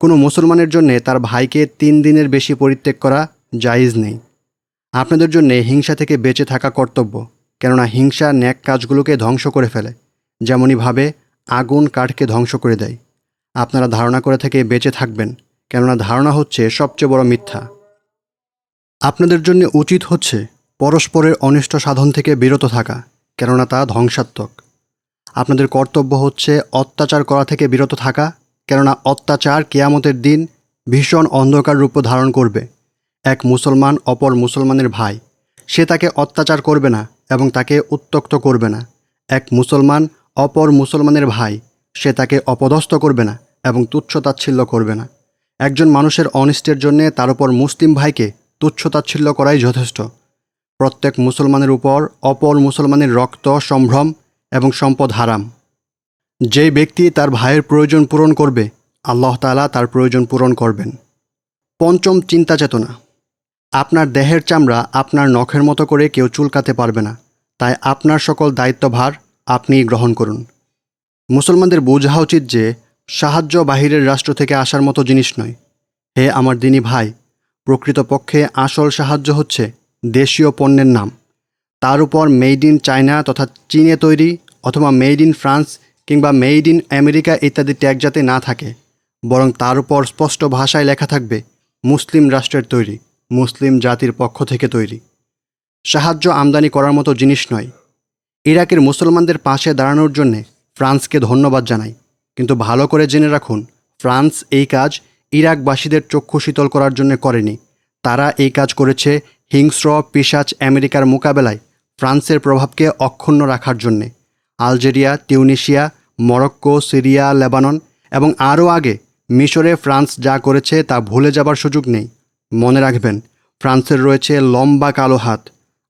কোনো মুসলমানের জন্য তার ভাইকে 3 দিনের বেশি পরিত্যাগ করা জায়েজ নেই। আপনাদের জন্য হিংসা থেকে বেঁচে থাকা কর্তব্য, কেননা হিংসা ন্যাক কাজগুলোকে ধ্বংস করে ফেলে, যেমনইভাবে আগুন কাঠকে ধ্বংস করে দেয়। আপনারা ধারণা করে থেকে বেঁচে থাকবেন, কেননা ধারণা হচ্ছে সবচেয়ে বড় মিথ্যা। আপনাদের জন্য উচিত হচ্ছে পরস্পরের অনিষ্ট সাধন থেকে বিরত থাকা, কেননা তা ধ্বংসাত্মক। আপনাদের কর্তব্য হচ্ছে অত্যাচার করা থেকে বিরত থাকা, কেননা অত্যাচার কিয়ামতের দিন ভীষণ অন্ধকার রূপ ধারণ করবে। এক মুসলমান অপর মুসলমানের ভাই, সে তাকে অত্যাচার করবে না এবং তাকে উত্ত্যক্ত করবে না। এক মুসলমান অপর মুসলমানের ভাই, সে তাকে অপদস্থ করবে না এবং তুচ্ছতাচ্ছিল্য করবে না। একজন মানুষের অনিষ্টের জন্যে তার উপর মুসলিম ভাইকে তুচ্ছতাচ্ছিল্য করাই যথেষ্ট। প্রত্যেক মুসলমানের উপর অপর মুসলমানের রক্ত, সম্ভ্রম এবং সম্পদ হারাম। যে ব্যক্তি তার ভাইয়ের প্রয়োজন পূরণ করবে, আল্লাহ তাআলা তার প্রয়োজন পূরণ করবেন। পঞ্চম, চিন্তা চেতনা। আপনার দেহের চামড়া আপনার নখের মতো করে কেউ চুলকাতে পারবে না, তাই আপনার সকল দায়িত্বভার আপনিই গ্রহণ করুন। মুসলমানদের বোঝা উচিত যে সাহায্য বাহিরের রাষ্ট্র থেকে আসার মতো জিনিস নয়। হে আমার দ্বীনি ভাই, প্রকৃতপক্ষে আসল সাহায্য হচ্ছে দেশীয় পণ্যের নাম। তার উপর মেড ইন চায়না তথা চীনে তৈরি অথবা মেড ইন ফ্রান্স কিংবা মেড ইন আমেরিকা ইত্যাদি ট্যাগ যাতে না থাকে, বরং তার উপর স্পষ্ট ভাষায় লেখা থাকবে মুসলিম রাষ্ট্রের তৈরি, মুসলিম জাতির পক্ষ থেকে তৈরি। সাহায্য আমদানি করার মতো জিনিস নয়। ইরাকের মুসলমানদের পাশে দাঁড়ানোর জন্যে ফ্রান্সকে ধন্যবাদ জানাই, কিন্তু ভালো করে জেনে রাখুন, ফ্রান্স এই কাজ ইরাকবাসীদের চক্ষু শীতল করার জন্য করেনি। তারা এই কাজ করেছে হিংস্র পিশাচ আমেরিকার মোকাবেলায় ফ্রান্সের প্রভাবকে অক্ষুণ্ণ রাখার জন্যে। Algeria, Tunisia, Morocco, Syria, Lebanon এবং আরও আগে মিশরে ফ্রান্স যা করেছে তা ভুলে যাবার সুযোগ নেই। মনে রাখবেন, ফ্রান্সের রয়েছে লম্বা কালো হাত।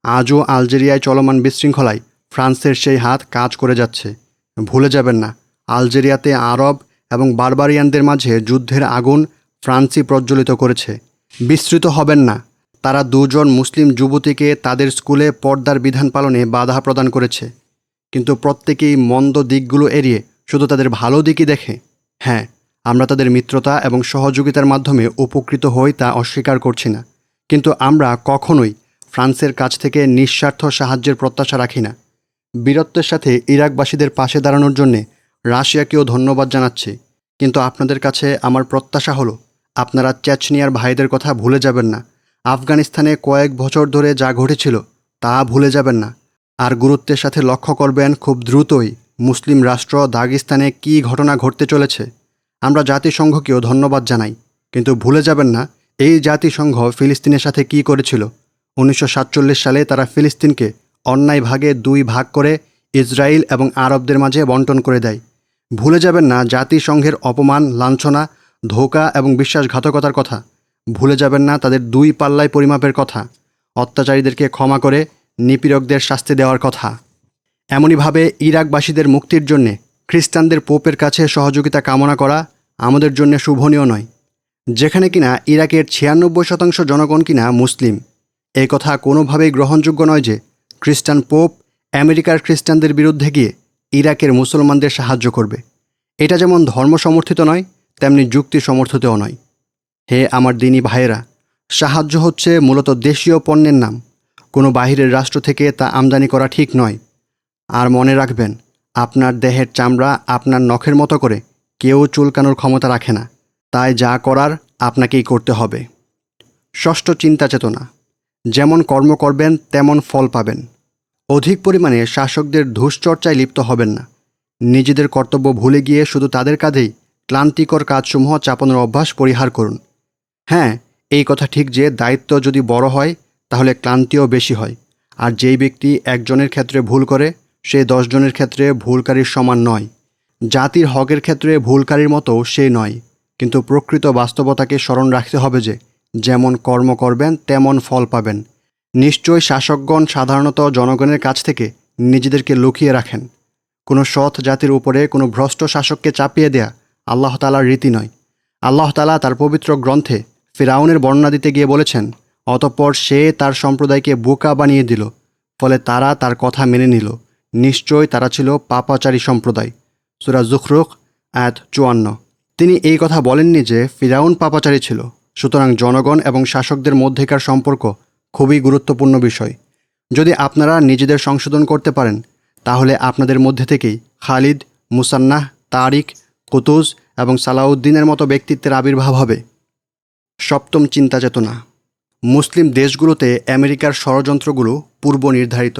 আজও আলজেরিয়ায় চলমান বিশৃঙ্খলায় ফ্রান্সের সেই হাত কাজ করে যাচ্ছে। ভুলে যাবেন না, আলজেরিয়াতে আরব এবং বারবারিয়ানদের মাঝে যুদ্ধের আগুন ফ্রান্সই প্রজ্বলিত করেছে। বিস্মৃত হবেন না, তারা 2 জন মুসলিম যুবতীকে তাদের স্কুলে পর্দার বিধান পালনে বাধা প্রদান করেছে, কিন্তু প্রত্যেকেই মন্দ দিকগুলো এড়িয়ে শুধু তাদের ভালো দিকই দেখে। হ্যাঁ, আমরা তাদের মিত্রতা এবং সহযোগিতার মাধ্যমে উপকৃত হই, তা অস্বীকার করছি না, কিন্তু আমরা কখনোই ফ্রান্সের কাছ থেকে নিঃস্বার্থ সাহায্যের প্রত্যাশা রাখি না। বীরত্বের সাথে ইরাকবাসীদের পাশে দাঁড়ানোর জন্যে রাশিয়াকেও ধন্যবাদ জানাচ্ছি, কিন্তু আপনাদের কাছে আমার প্রত্যাশা হলো আপনারা চেচনিয়ার ভাইদের কথা ভুলে যাবেন না। আফগানিস্তানে কয়েক বছর ধরে যা ঘটেছিল তা ভুলে যাবেন না। আর গুরুত্বের সাথে লক্ষ্য করবেন খুব দ্রুতই মুসলিম রাষ্ট্র দাগিস্তানে কী ঘটনা ঘটতে চলেছে। আমরা জাতিসংঘকেও ধন্যবাদ জানাই, কিন্তু ভুলে যাবেন না এই জাতিসংঘ ফিলিস্তিনের সাথে কী করেছিল। 1947 সালে তারা ফিলিস্তিনকে অন্যায় ভাগে 2 ভাগ করে ইসরায়েল এবং আরবদের মাঝে বন্টন করে দেয়। ভুলে যাবেন না জাতিসংঘের অপমান, লাঞ্ছনা, ধোঁকা এবং বিশ্বাসঘাতকতার কথা। ভুলে যাবেন না তাদের 2 পাল্লায় পরিমাপের কথা, অত্যাচারীদেরকে ক্ষমা করে নিপীড়কদের শাস্তি দেওয়ার কথা। এমনইভাবে ইরাকবাসীদের মুক্তির জন্যে খ্রিস্টানদের পোপের কাছে সহযোগিতা কামনা করা আমাদের জন্য শুভনীয় নয়। যেখানে কিনা ইরাকের 96% জনগণ কিনা মুসলিম, এই কথা কোনোভাবেই গ্রহণযোগ্য নয় যে খ্রিস্টান পোপ আমেরিকার খ্রিস্টানদের বিরুদ্ধে গিয়ে ইরাকের মুসলমানদের সাহায্য করবে। এটা যেমন ধর্ম সমর্থিত নয়, তেমনি যুক্তি সমর্থিতও নয়। হে আমার দ্বীনি ভাইয়েরা, সাহায্য হচ্ছে মূলত দেশীয় পণ্যের নাম। কোনো বাহিরের রাষ্ট্র থেকে তা আমদানি করা ঠিক নয়। আর মনে রাখবেন, আপনার দেহের চামড়া আপনার নখের মতো করে কেউ চুলকানোর ক্ষমতা রাখে না, তাই যা করার আপনাকেই করতে হবে। ষষ্ঠ, চিন্তা চেতনা। যেমন কর্ম করবেন তেমন ফল পাবেন। অধিক পরিমাণে শাসকদের দুশ্চর্চায় লিপ্ত হবেন না। নিজেদের কর্তব্য ভুলে গিয়ে শুধু তাদের কাঁধেই ক্লান্তিকর কাজসমূহ চাপানোর অভ্যাস পরিহার করুন। হ্যাঁ, এই কথা ঠিক যে দায়িত্ব যদি বড় হয় তাহলে ক্লান্তিও বেশি হয়, আর যেই ব্যক্তি একজনের ক্ষেত্রে ভুল করে সে 10 জনের ক্ষেত্রে ভুলকারীর সমান নয়। জাতির হকের ক্ষেত্রে ভুলকারীর মতো সে নয়, কিন্তু প্রকৃত বাস্তবতাকে স্মরণ রাখতে হবে যে যেমন কর্ম করবেন তেমন ফল পাবেন। নিশ্চয়ই শাসকগণ সাধারণত জনগণের কাছ থেকে নিজেদেরকে লুকিয়ে রাখেন। কোনো সৎ জাতির উপরে কোনো ভ্রষ্ট শাসককে চাপিয়ে দেয়া আল্লাহ তাআলার রীতি নয়। আল্লাহ তাআলা তার পবিত্র গ্রন্থে ফিরআউনের বর্ণনা দিতে গিয়ে বলেছেন, অতঃপর সে তার সম্প্রদায়কে বোকা বানিয়ে দিল, ফলে তারা তার কথা মেনে নিল। নিশ্চয় তারা ছিল পাপাচারী সম্প্রদায়। সূরা যুখরুখ আয়াত 54। তিনি এই কথা বলেননি যে ফিরআউন পাপাচারী ছিল। সুতরাং জনগণ এবং শাসকদের মধ্যেকার সম্পর্ক খুবই গুরুত্বপূর্ণ বিষয়। যদি আপনারা নিজেদের সংশোধন করতে পারেন তাহলে আপনাদের মধ্যে থেকেই খালিদ, মুসান্নাহ, তারিক, কুতুজ এবং সালাউদ্দিনের মতো ব্যক্তিত্বের আবির্ভাব হবে। সপ্তম চিন্তা চেতনা। মুসলিম দেশগুলোতে আমেরিকার ষড়যন্ত্রগুলো পূর্ব নির্ধারিত।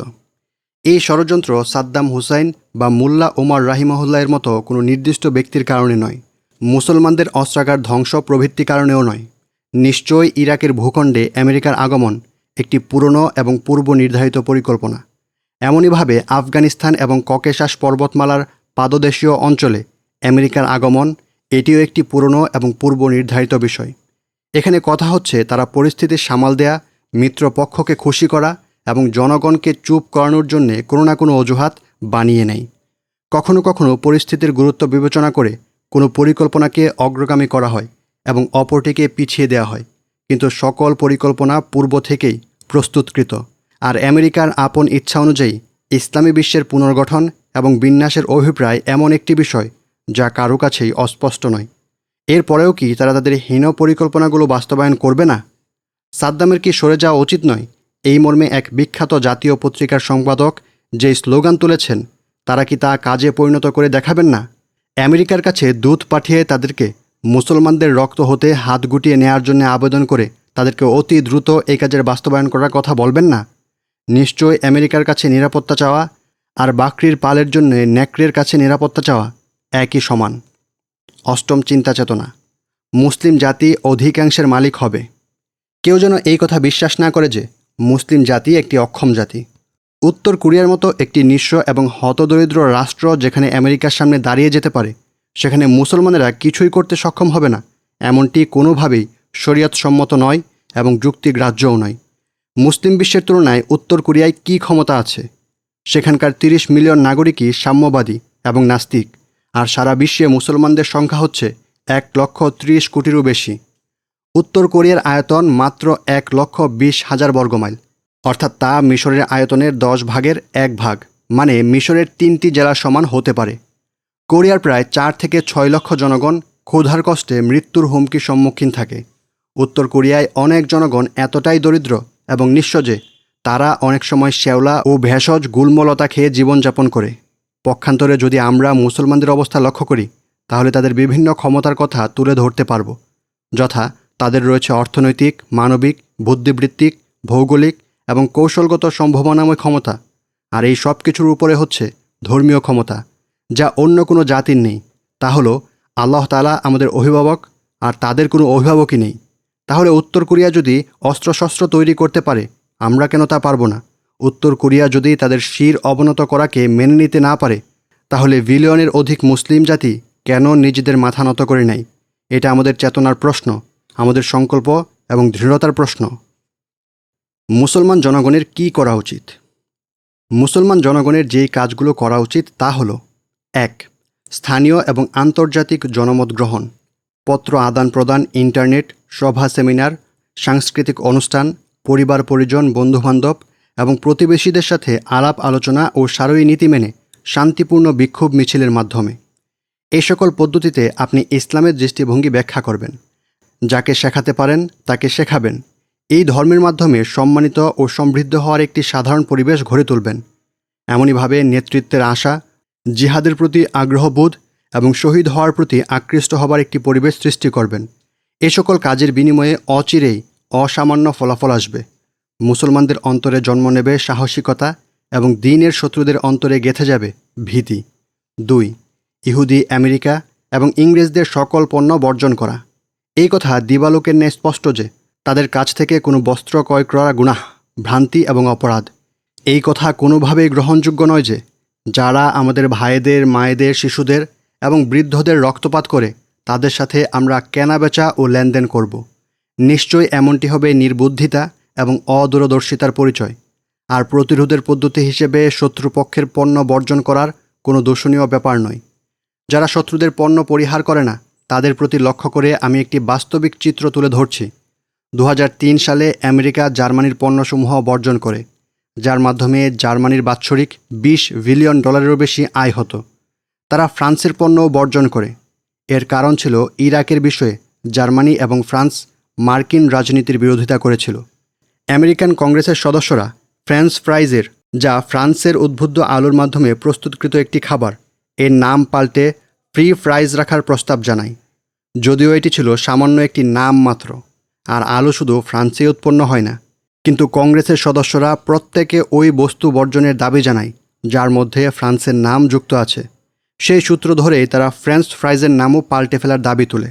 এই ষড়যন্ত্র সাদ্দাম হুসাইন বা মুল্লা ওমর রাহিমাহুল্লাহের মতো কোনো নির্দিষ্ট ব্যক্তির কারণে নয়, মুসলমানদের অস্ত্রাগার ধ্বংস প্রভৃতি কারণেও নয়। নিশ্চয়ই ইরাকের ভূখণ্ডে আমেরিকার আগমন একটি পুরনো এবং পূর্ব নির্ধারিত পরিকল্পনা। এমনইভাবে আফগানিস্তান এবং ককেশাস পর্বতমালার পাদদেশীয় অঞ্চলে আমেরিকার আগমন এটিও একটি পুরনো এবং পূর্ব নির্ধারিত বিষয়। এখানে কথা হচ্ছে তারা পরিস্থিতি সামাল দেয়া, মিত্রপক্ষকে খুশি করা এবং জনগণকে চুপ করানোর জন্য কোনো না কোনো অজুহাত বানিয়ে নেয়। কখনো কখনো পরিস্থিতির গুরুত্ব বিবেচনা করে কোনো পরিকল্পনাকে অগ্রগামী করা হয় এবং অপরটিকে পিছিয়ে দেওয়া হয়, কিন্তু সকল পরিকল্পনা পূর্ব থেকেই প্রস্তুতকৃত। আর আমেরিকার আপন ইচ্ছা অনুযায়ী ইসলামী বিশ্বের পুনর্গঠন এবং বিন্যাসের অভিপ্রায় এমন একটি বিষয় যা কারো কাছেই অস্পষ্ট নয়। এরপরেও কি তারা তাদের হীন পরিকল্পনাগুলো বাস্তবায়ন করবে না? সাদ্দামের কি সরে যাওয়া উচিত নয়? এই মর্মে এক বিখ্যাত জাতীয় পত্রিকার সম্পাদক যে স্লোগান তুলেছেন, তারা কি তা কাজে পরিণত করে দেখাবেন না? আমেরিকার কাছে দূত পাঠিয়ে তাদেরকে মুসলমানদের রক্ত হতে হাত গুটিয়ে নেয়ার জন্য আবেদন করে তাদেরকে অতি দ্রুত এই কাজের বাস্তবায়ন করার কথা বলবেন না? নিশ্চয় আমেরিকার কাছে নিরাপত্তা চাওয়া আর বাকরির পালের জন্য নেকড়ের কাছে নিরাপত্তা চাওয়া একই সমান। অষ্টম চিন্তা চেতনা। মুসলিম জাতি অধিকাংশের মালিক হবে। কেউ যেন এই কথা বিশ্বাস না করে যে মুসলিম জাতি একটি অক্ষম জাতি। উত্তর কোরিয়ার মতো একটি নিঃস্ব এবং হতদরিদ্র রাষ্ট্র যেখানে আমেরিকার সামনে দাঁড়িয়ে যেতে পারে, সেখানে মুসলমানেরা কিছুই করতে সক্ষম হবে না, এমনটি কোনোভাবেই শরীয়তসম্মত নয় এবং যুক্তিগ্রাহ্যও নয়। মুসলিম বিশ্বের তুলনায় উত্তর কোরিয়ায় কী ক্ষমতা আছে? সেখানকার 30 মিলিয়ন নাগরিকই সাম্যবাদী এবং নাস্তিক, আর সারা বিশ্বে মুসলমানদের সংখ্যা হচ্ছে 1,30,00,000 বেশি। উত্তর কোরিয়ার আয়তন মাত্র 1,20,000 বর্গমাইল, অর্থাৎ তা মিশরের আয়তনের 10 ভাগের 1 ভাগ, মানে মিশরের 3টি জেলা সমান হতে পারে। কোরিয়ার প্রায় 4 থেকে 6 লক্ষ জনগণ ক্ষুধার কষ্টে মৃত্যুর হুমকির সম্মুখীন থাকে। উত্তর কোরিয়ায় অনেক জনগণ এতটাই দরিদ্র এবং নিঃস্ব যে তারা অনেক সময় শ্যাওলা ও ভেষজ গুল্মলতা খেয়ে জীবনযাপন করে। পক্ষান্তরে যদি আমরা মুসলমানদের অবস্থা লক্ষ্য করি তাহলে তাদের বিভিন্ন ক্ষমতার কথা তুলে ধরতে পারব, যথা তাদের রয়েছে অর্থনৈতিক, মানবিক, বুদ্ধিবৃত্তিক, ভৌগোলিক এবং কৌশলগত সম্ভাবনাময় ক্ষমতা। আর এই সব কিছুর উপরে হচ্ছে ধর্মীয় ক্ষমতা, যা অন্য কোনো জাতির নেই। তা হলো আল্লাহ তাআলা আমাদের অভিভাবক, আর তাদের কোনো অভিভাবকই নেই। তাহলে উত্তর কোরিয়া যদি অস্ত্রশস্ত্র তৈরি করতে পারে, আমরা কেন তা পারব না? উত্তর কোরিয়া যদি তাদের শির অবনত করাকে মেনে নিতে না পারে, তাহলে বিলিয়নের অধিক মুসলিম জাতি কেন নিজেদের মাথা নত করে নেয়? এটা আমাদের চেতনার প্রশ্ন, আমাদের সংকল্প এবং দৃঢ়তার প্রশ্ন। মুসলমান জনগণের কি করা উচিত? মুসলমান জনগণের যেই কাজগুলো করা উচিত তা হলো: 1. স্থানীয় এবং আন্তর্জাতিক জনমত গ্রহণ, পত্র আদান প্রদান, ইন্টারনেট, সভা, সেমিনার, সাংস্কৃতিক অনুষ্ঠান, পরিবার পরিজন, বন্ধুবান্ধব এবং প্রতিবেশীদের সাথে আলাপ আলোচনা ও সারয়ী নীতি মেনে শান্তিপূর্ণ বিক্ষোভ মিছিলের মাধ্যমে। এই সকল পদ্ধতিতে আপনি ইসলামের দৃষ্টিভঙ্গি ব্যাখ্যা করবেন। যাকে শেখাতে পারেন তাকে শেখাবেন। এই ধর্মের মাধ্যমে সম্মানিত ও সমৃদ্ধ হওয়ার একটি সাধারণ পরিবেশ গড়ে তুলবেন। এমনইভাবে নেতৃত্বের আশা, জিহাদের প্রতি আগ্রহবোধ এবং শহীদ হওয়ার প্রতি আকৃষ্ট হবার একটি পরিবেশ সৃষ্টি করবেন। এ সকল কাজের বিনিময়ে অচিরেই অসামান্য ফলাফল আসবে। মুসলমানদের অন্তরে জন্ম নেবে সাহসিকতা এবং দ্বীনের শত্রুদের অন্তরে গেঁথে যাবে ভীতি। 2. ইহুদি আমেরিকা এবং ইংরেজদের সকল পণ্য বর্জন করা। এই কথা দিবালোকের ন্যায় স্পষ্ট যে তাদের কাছ থেকে কোনো বস্ত্র ক্রয় করা গুনাহ, ভ্রান্তি এবং অপরাধ। এই কথা কোনোভাবেই গ্রহণযোগ্য নয় যে যারা আমাদের ভাইদের, মায়েদের, শিশুদের এবং বৃদ্ধদের রক্তপাত করে তাদের সাথে আমরা কেনাবেচা ও লেনদেন করব। নিশ্চয়ই এমনটি হবে নির্বুদ্ধিতা এবং অদূরদর্শিতার পরিচয়। আর প্রতিরোধের পদ্ধতি হিসেবে শত্রুপক্ষের পণ্য বর্জন করার কোনো দূষণীয় ব্যাপার নয়। যারা শত্রুদের পণ্য পরিহার করে না তাদের প্রতি লক্ষ্য করে আমি একটি বাস্তবিক চিত্র তুলে ধরছি। 2003 সালে আমেরিকা জার্মানির পণ্যসমূহ বর্জন করে, যার মাধ্যমে জার্মানির বাৎসরিক $20 বিলিয়ন বেশি আয় হতো। তারা ফ্রান্সের পণ্যও বর্জন করে। এর কারণ ছিল ইরাকের বিষয়ে জার্মানি এবং ফ্রান্স মার্কিন রাজনীতির বিরোধিতা করেছিল। আমেরিকান কংগ্রেসের সদস্যরা ফ্রেঞ্চ ফ্রাইজের, যা ফ্রান্সের উদ্বুদ্ধ আলুর মাধ্যমে প্রস্তুতকৃত একটি খাবার, এর নাম পাল্টে ফ্রি ফ্রাইজ রাখার প্রস্তাব জানায়। যদিও এটি ছিল সামান্য একটি নাম মাত্র, আর আলু শুধু ফ্রান্সেই উৎপন্ন হয় না, কিন্তু কংগ্রেসের সদস্যরা প্রত্যেকে ওই বস্তু বর্জনের দাবি জানায় যার মধ্যে ফ্রান্সের নাম যুক্ত আছে। সেই সূত্র ধরেই তারা ফ্রেঞ্চ ফ্রাইজের নামও পাল্টে ফেলার দাবি তোলে।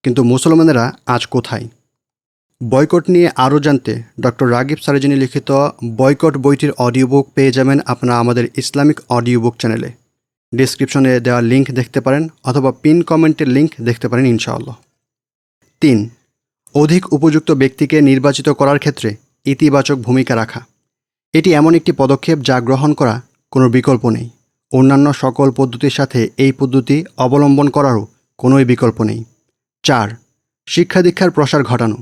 কিন্তু মুসলমানেরা আজ কোথায়? বয়কট নিয়ে আরও জানতে ডক্টর রাগিব সারেজিনী লিখিত বয়কট বইটির অডিও বুক পেয়ে যাবেন আপনারা আমাদের ইসলামিক অডিও বুক চ্যানেলে। ডিসক্রিপশনে দেওয়া লিঙ্ক দেখতে পারেন অথবা পিন কমেন্টের লিঙ্ক দেখতে পারেন ইনশাআল্লাহ। 3. অধিক উপযুক্ত ব্যক্তিকে নির্বাচিত করার ক্ষেত্রে ইতিবাচক ভূমিকা রাখা। এটি এমন একটি পদক্ষেপ যা গ্রহণ করা কোনো বিকল্প নেই। অন্যান্য সকল পদ্ধতির সাথে এই পদ্ধতি অবলম্বন করারও কোনোই বিকল্প নেই। 4. শিক্ষা দীক্ষার প্রসার ঘটানো।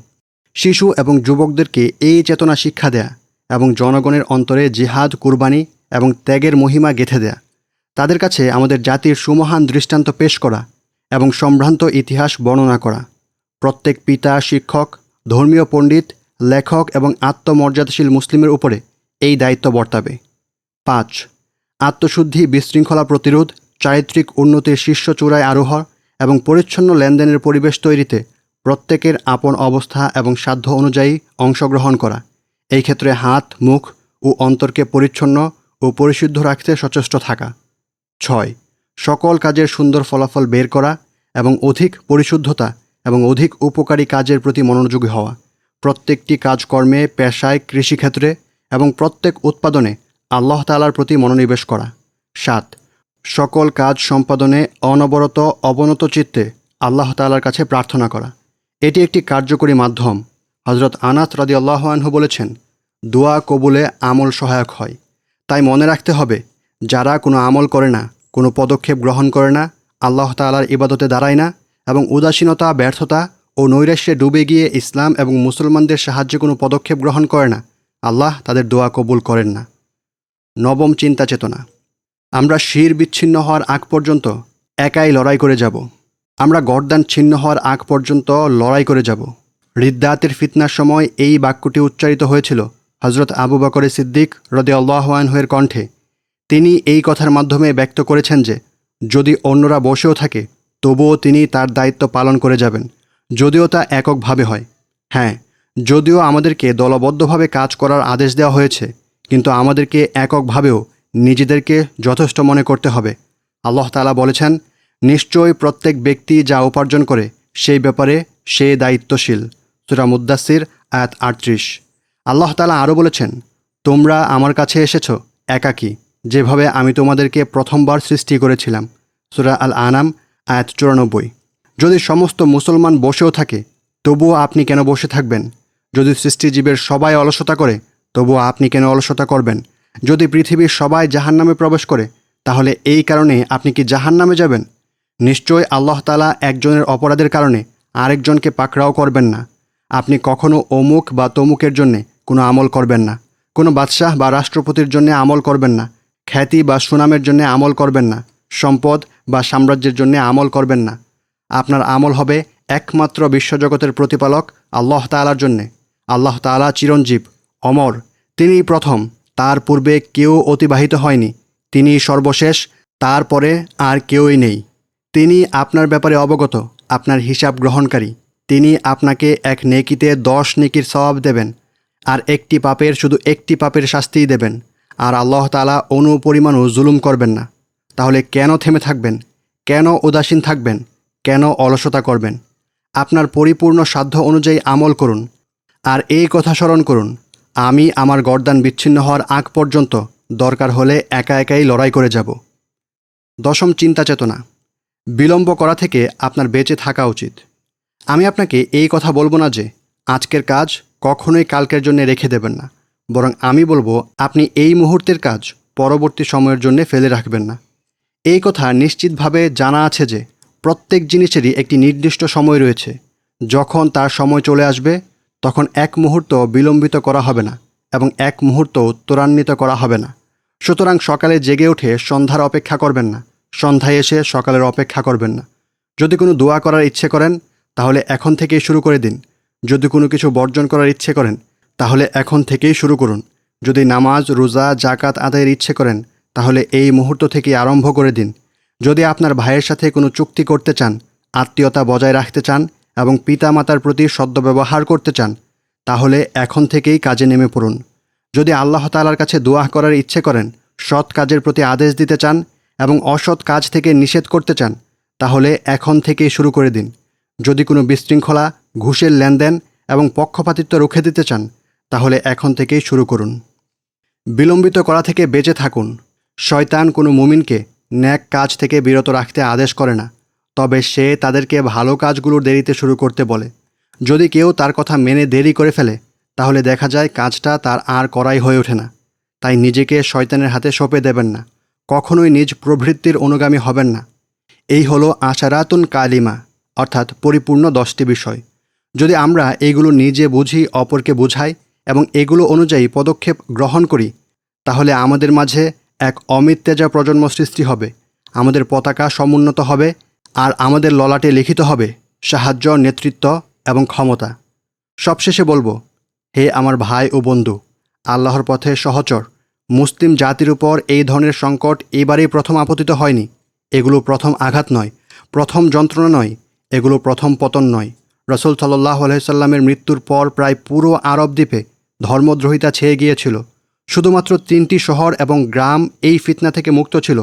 শিশু এবং যুবকদেরকে এই চেতনা শিক্ষা দেয়া এবং জনগণের অন্তরে জিহাদ, কুরবানি এবং ত্যাগের মহিমা গেঁথে দেয়া। তাদের কাছে আমাদের জাতির সুমহান দৃষ্টান্ত পেশ করা এবং সম্ভ্রান্ত ইতিহাস বর্ণনা করা। প্রত্যেক পিতা, শিক্ষক, ধর্মীয় পণ্ডিত, লেখক এবং আত্মমর্যাদাশীল মুসলিমের উপরে এই দায়িত্ব বর্তাবে। 5. আত্মশুদ্ধি, বিশৃঙ্খলা প্রতিরোধ, চারিত্রিক উন্নতির শীর্ষ চূড়ায় আরোহণ এবং পরিচ্ছন্ন লেনদেনের পরিবেশ তৈরিতে প্রত্যেকের আপন অবস্থা এবং সাধ্য অনুযায়ী অংশগ্রহণ করা। এই ক্ষেত্রে হাত, মুখ ও অন্তরকে পরিচ্ছন্ন ও পরিশুদ্ধ রাখতে সচেষ্ট থাকা। 6. সকল কাজের সুন্দর ফলাফল বের করা এবং অধিক পরিশুদ্ধতা এবং অধিক উপকারী কাজের প্রতি মনোযোগী হওয়া। প্রত্যেকটি কাজকর্মে, পেশায়, কৃষিক্ষেত্রে এবং প্রত্যেক উৎপাদনে আল্লাহ তাআলার প্রতি মনোনিবেশ করা। 7. সকল কাজ সম্পাদনে অনবরত অবনত চিত্তে আল্লাহ তাআলার কাছে প্রার্থনা করা। এটি একটি কার্যকরী মাধ্যম। হযরত আনাস রাদিয়াল্লাহু আনহু বলেছেন, দোয়া কবুলে আমল সহায়ক হয়। তাই মনে রাখতে হবে, যারা কোনো আমল করে না, কোনো পদক্ষেপ গ্রহণ করে না, আল্লাহ তাআলার ইবাদতে দাঁড়ায় না এবং উদাসীনতা, ব্যর্থতা ও নৈরাশ্যে ডুবে গিয়ে ইসলাম এবং মুসলমানদের সাহায্যে কোনো পদক্ষেপ গ্রহণ করে না, আল্লাহ তাদের দোয়া কবুল করেন না। 9 চিন্তা চেতনা। আমরা শির বিচ্ছিন্ন হওয়ার আগ পর্যন্ত একাই লড়াই করে যাব। আমরা গর্দান ছিন্ন হওয়ার আগ পর্যন্ত লড়াই করে যাব। রিদ্দাতের ফিতনার সময় এই বাক্যটি উচ্চারিত হয়েছিল হযরত আবু বকর সিদ্দিক রাদিয়াল্লাহু আনহু এর কণ্ঠে। তিনি এই কথার মাধ্যমে ব্যক্ত করেছেন যে যদি অন্যরা বসেও থাকে তবুও তিনি তার দায়িত্ব পালন করে যাবেন, যদিও তা এককভাবে হয়। হ্যাঁ, যদিও আমাদেরকে দলবদ্ধভাবে কাজ করার আদেশ দেওয়া হয়েছে, কিন্তু আমাদেরকে এককভাবেও নিজেদেরকে যথেষ্ট মনে করতে হবে। আল্লাহ তাআলা বলেছেন, নিশ্চয়ই প্রত্যেক ব্যক্তি যা উপার্জন করে সেই ব্যাপারে সে দায়িত্বশীল। সূরা মুদ্দাসসির আয়াত 38। আল্লাহ তাআলা আরও বলেছেন, তোমরা আমার কাছে এসেছো একাকী, যেভাবে আমি তোমাদেরকে প্রথমবার সৃষ্টি করেছিলাম। সূরা আল আনাম আয়াত 94। যদি সমস্ত মুসলমান বসেও থাকে তবুও আপনি কেন বসে থাকবেন? যদি সৃষ্টিজীবের সবাই অলসতা করে তবুও আপনি কেন অলসতা করবেন? যদি পৃথিবীর সবাই জাহান্নামে প্রবেশ করে তাহলে এই কারণে আপনি কি জাহান্নামে যাবেন? নিশ্চয় আল্লাহ তাআলা একজনের অপরাধের কারণে আরেকজনকে পাকড়াও করবেন না। আপনি কখনো অমুক বা তমুকের জন্যে কোনো আমল করবেন না। কোনো বাদশাহ বা রাষ্ট্রপতির জন্যে আমল করবেন না। খ্যাতি বা সুনামের জন্যে আমল করবেন না। সম্পদ বা সাম্রাজ্যের জন্যে আমল করবেন না। আপনার আমল হবে একমাত্র বিশ্বজগতের প্রতিপালক আল্লাহ তাআলার জন্যে। আল্লাহ তাআলা চিরঞ্জীব, অমর। তিনিই প্রথম, তার পূর্বে কেউ অতিবাহিত হয়নি। তিনি সর্বশেষ, তারপরে আর কেউই নেই। তিনি আপনার ব্যাপারে অবগত, আপনার হিসাব গ্রহণকারী। তিনি আপনাকে এক নেকিতে 10 নেকির সওয়াব দেবেন, আর একটি পাপের শুধু একটি পাপের শাস্তিই দেবেন। আর আল্লাহ তাআলা অনুপরিমাণও জুলুম করবেন না। তাহলে কেন থেমে থাকবেন? কেন উদাসীন থাকবেন? কেন অলসতা করবেন? আপনার পরিপূর্ণ সাধ্য অনুযায়ী আমল করুন। আর এই কথা স্মরণ করুন, আমি আমার গর্দান বিচ্ছিন্ন হওয়ার আগ পর্যন্ত দরকার হলে একা একাই লড়াই করে যাব। 10ম চিন্তা চেতনা। বিলম্ব করা থেকে আপনার বেঁচে থাকা উচিত। আমি আপনাকে এই কথা বলবো না যে আজকের কাজ কখনোই কালকের জন্য রেখে দেবেন না, বরং আমি বলবো আপনি এই মুহূর্তের কাজ পরবর্তী সময়ের জন্য ফেলে রাখবেন না। এই কথা নিশ্চিতভাবে জানা আছে যে প্রত্যেক জিনিসেরই একটি নির্দিষ্ট সময় রয়েছে। যখন তার সময় চলে আসবে তখন এক মুহূর্ত বিলম্বিত করা হবে না এবং এক মুহূর্ত ত্বরান্বিত করা হবে না। সুতরাং সকালে জেগে উঠে সন্ধ্যার অপেক্ষা করবেন না, সন্ধ্যায় এসে সকালের অপেক্ষা করবেন না। যদি কোনো দোয়া করার ইচ্ছে করেন তাহলে এখন থেকেই শুরু করে দিন। যদি কোনো কিছু বর্জন করার ইচ্ছে করেন তাহলে এখন থেকেই শুরু করুন। যদি নামাজ, রোজা, জাকাত আদায়ের ইচ্ছে করেন তাহলে এই মুহূর্ত থেকেই আরম্ভ করে দিন। যদি আপনার ভাইয়ের সাথে কোনো চুক্তি করতে চান, আত্মীয়তা বজায় রাখতে চান এবং পিতামাতার প্রতি সদ্ব্যবহার করতে চান তাহলে এখন থেকেই কাজে নেমে পড়ুন। যদি আল্লাহ তাআলার কাছে দোয়া করার ইচ্ছে করেন, সৎ কাজের প্রতি আদেশ দিতে চান এবং অসৎ কাজ থেকে নিষেধ করতে চান তাহলে এখন থেকেই শুরু করে দিন। যদি কোনো বিশৃঙ্খলা, ঘুষের লেনদেন এবং পক্ষপাতিত্ব রুখে দিতে চান তাহলে এখন থেকেই শুরু করুন। বিলম্বিত করা থেকে বেঁচে থাকুন। শয়তান কোনো মুমিনকে ন্যাক কাজ থেকে বিরত রাখতে আদেশ করে না, তবে সে তাদেরকে ভালো কাজগুলোর দেরিতে শুরু করতে বলে। যদি কেউ তার কথা মেনে দেরি করে ফেলে তাহলে দেখা যায় কাজটা তার আর করাই হয়ে ওঠে না। তাই নিজেকে শয়তানের হাতে সঁপে দেবেন না, কখনোই নিজ প্রবৃত্তির অনুগামী হবেন না। এই হলো আশারাতুন কালিমা, অর্থাৎ পরিপূর্ণ 10টি বিষয়। যদি আমরা এইগুলো নিজে বুঝি, অপরকে বুঝাই এবং এগুলো অনুযায়ী পদক্ষেপ গ্রহণ করি তাহলে আমাদের মাঝে এক অমিত তেজা প্রজন্ম সৃষ্টি হবে, আমাদের পতাকা সমুন্নত হবে আর আমাদের ললাটে লিখিত হবে সাহায্য, নেতৃত্ব এবং ক্ষমতা। সবশেষে বলবো, হে আমার ভাই ও বন্ধু, আল্লাহর পথে সহচর, মুসলিম জাতির উপর এই ধরনের সংকট এবারেই প্রথম আপতিত হয়নি। এগুলো প্রথম আঘাত নয়, প্রথম যন্ত্রণা নয়, এগুলো প্রথম পতন নয়। রাসূল সাল্লাল্লাহু আলাইহি সাল্লামের মৃত্যুর পর প্রায় পুরো আরব দ্বীপে ধর্মদ্রোহিতা ছেয়ে গিয়েছিল। শুধুমাত্র 3টি শহর এবং গ্রাম এই ফিতনা থেকে মুক্ত ছিল।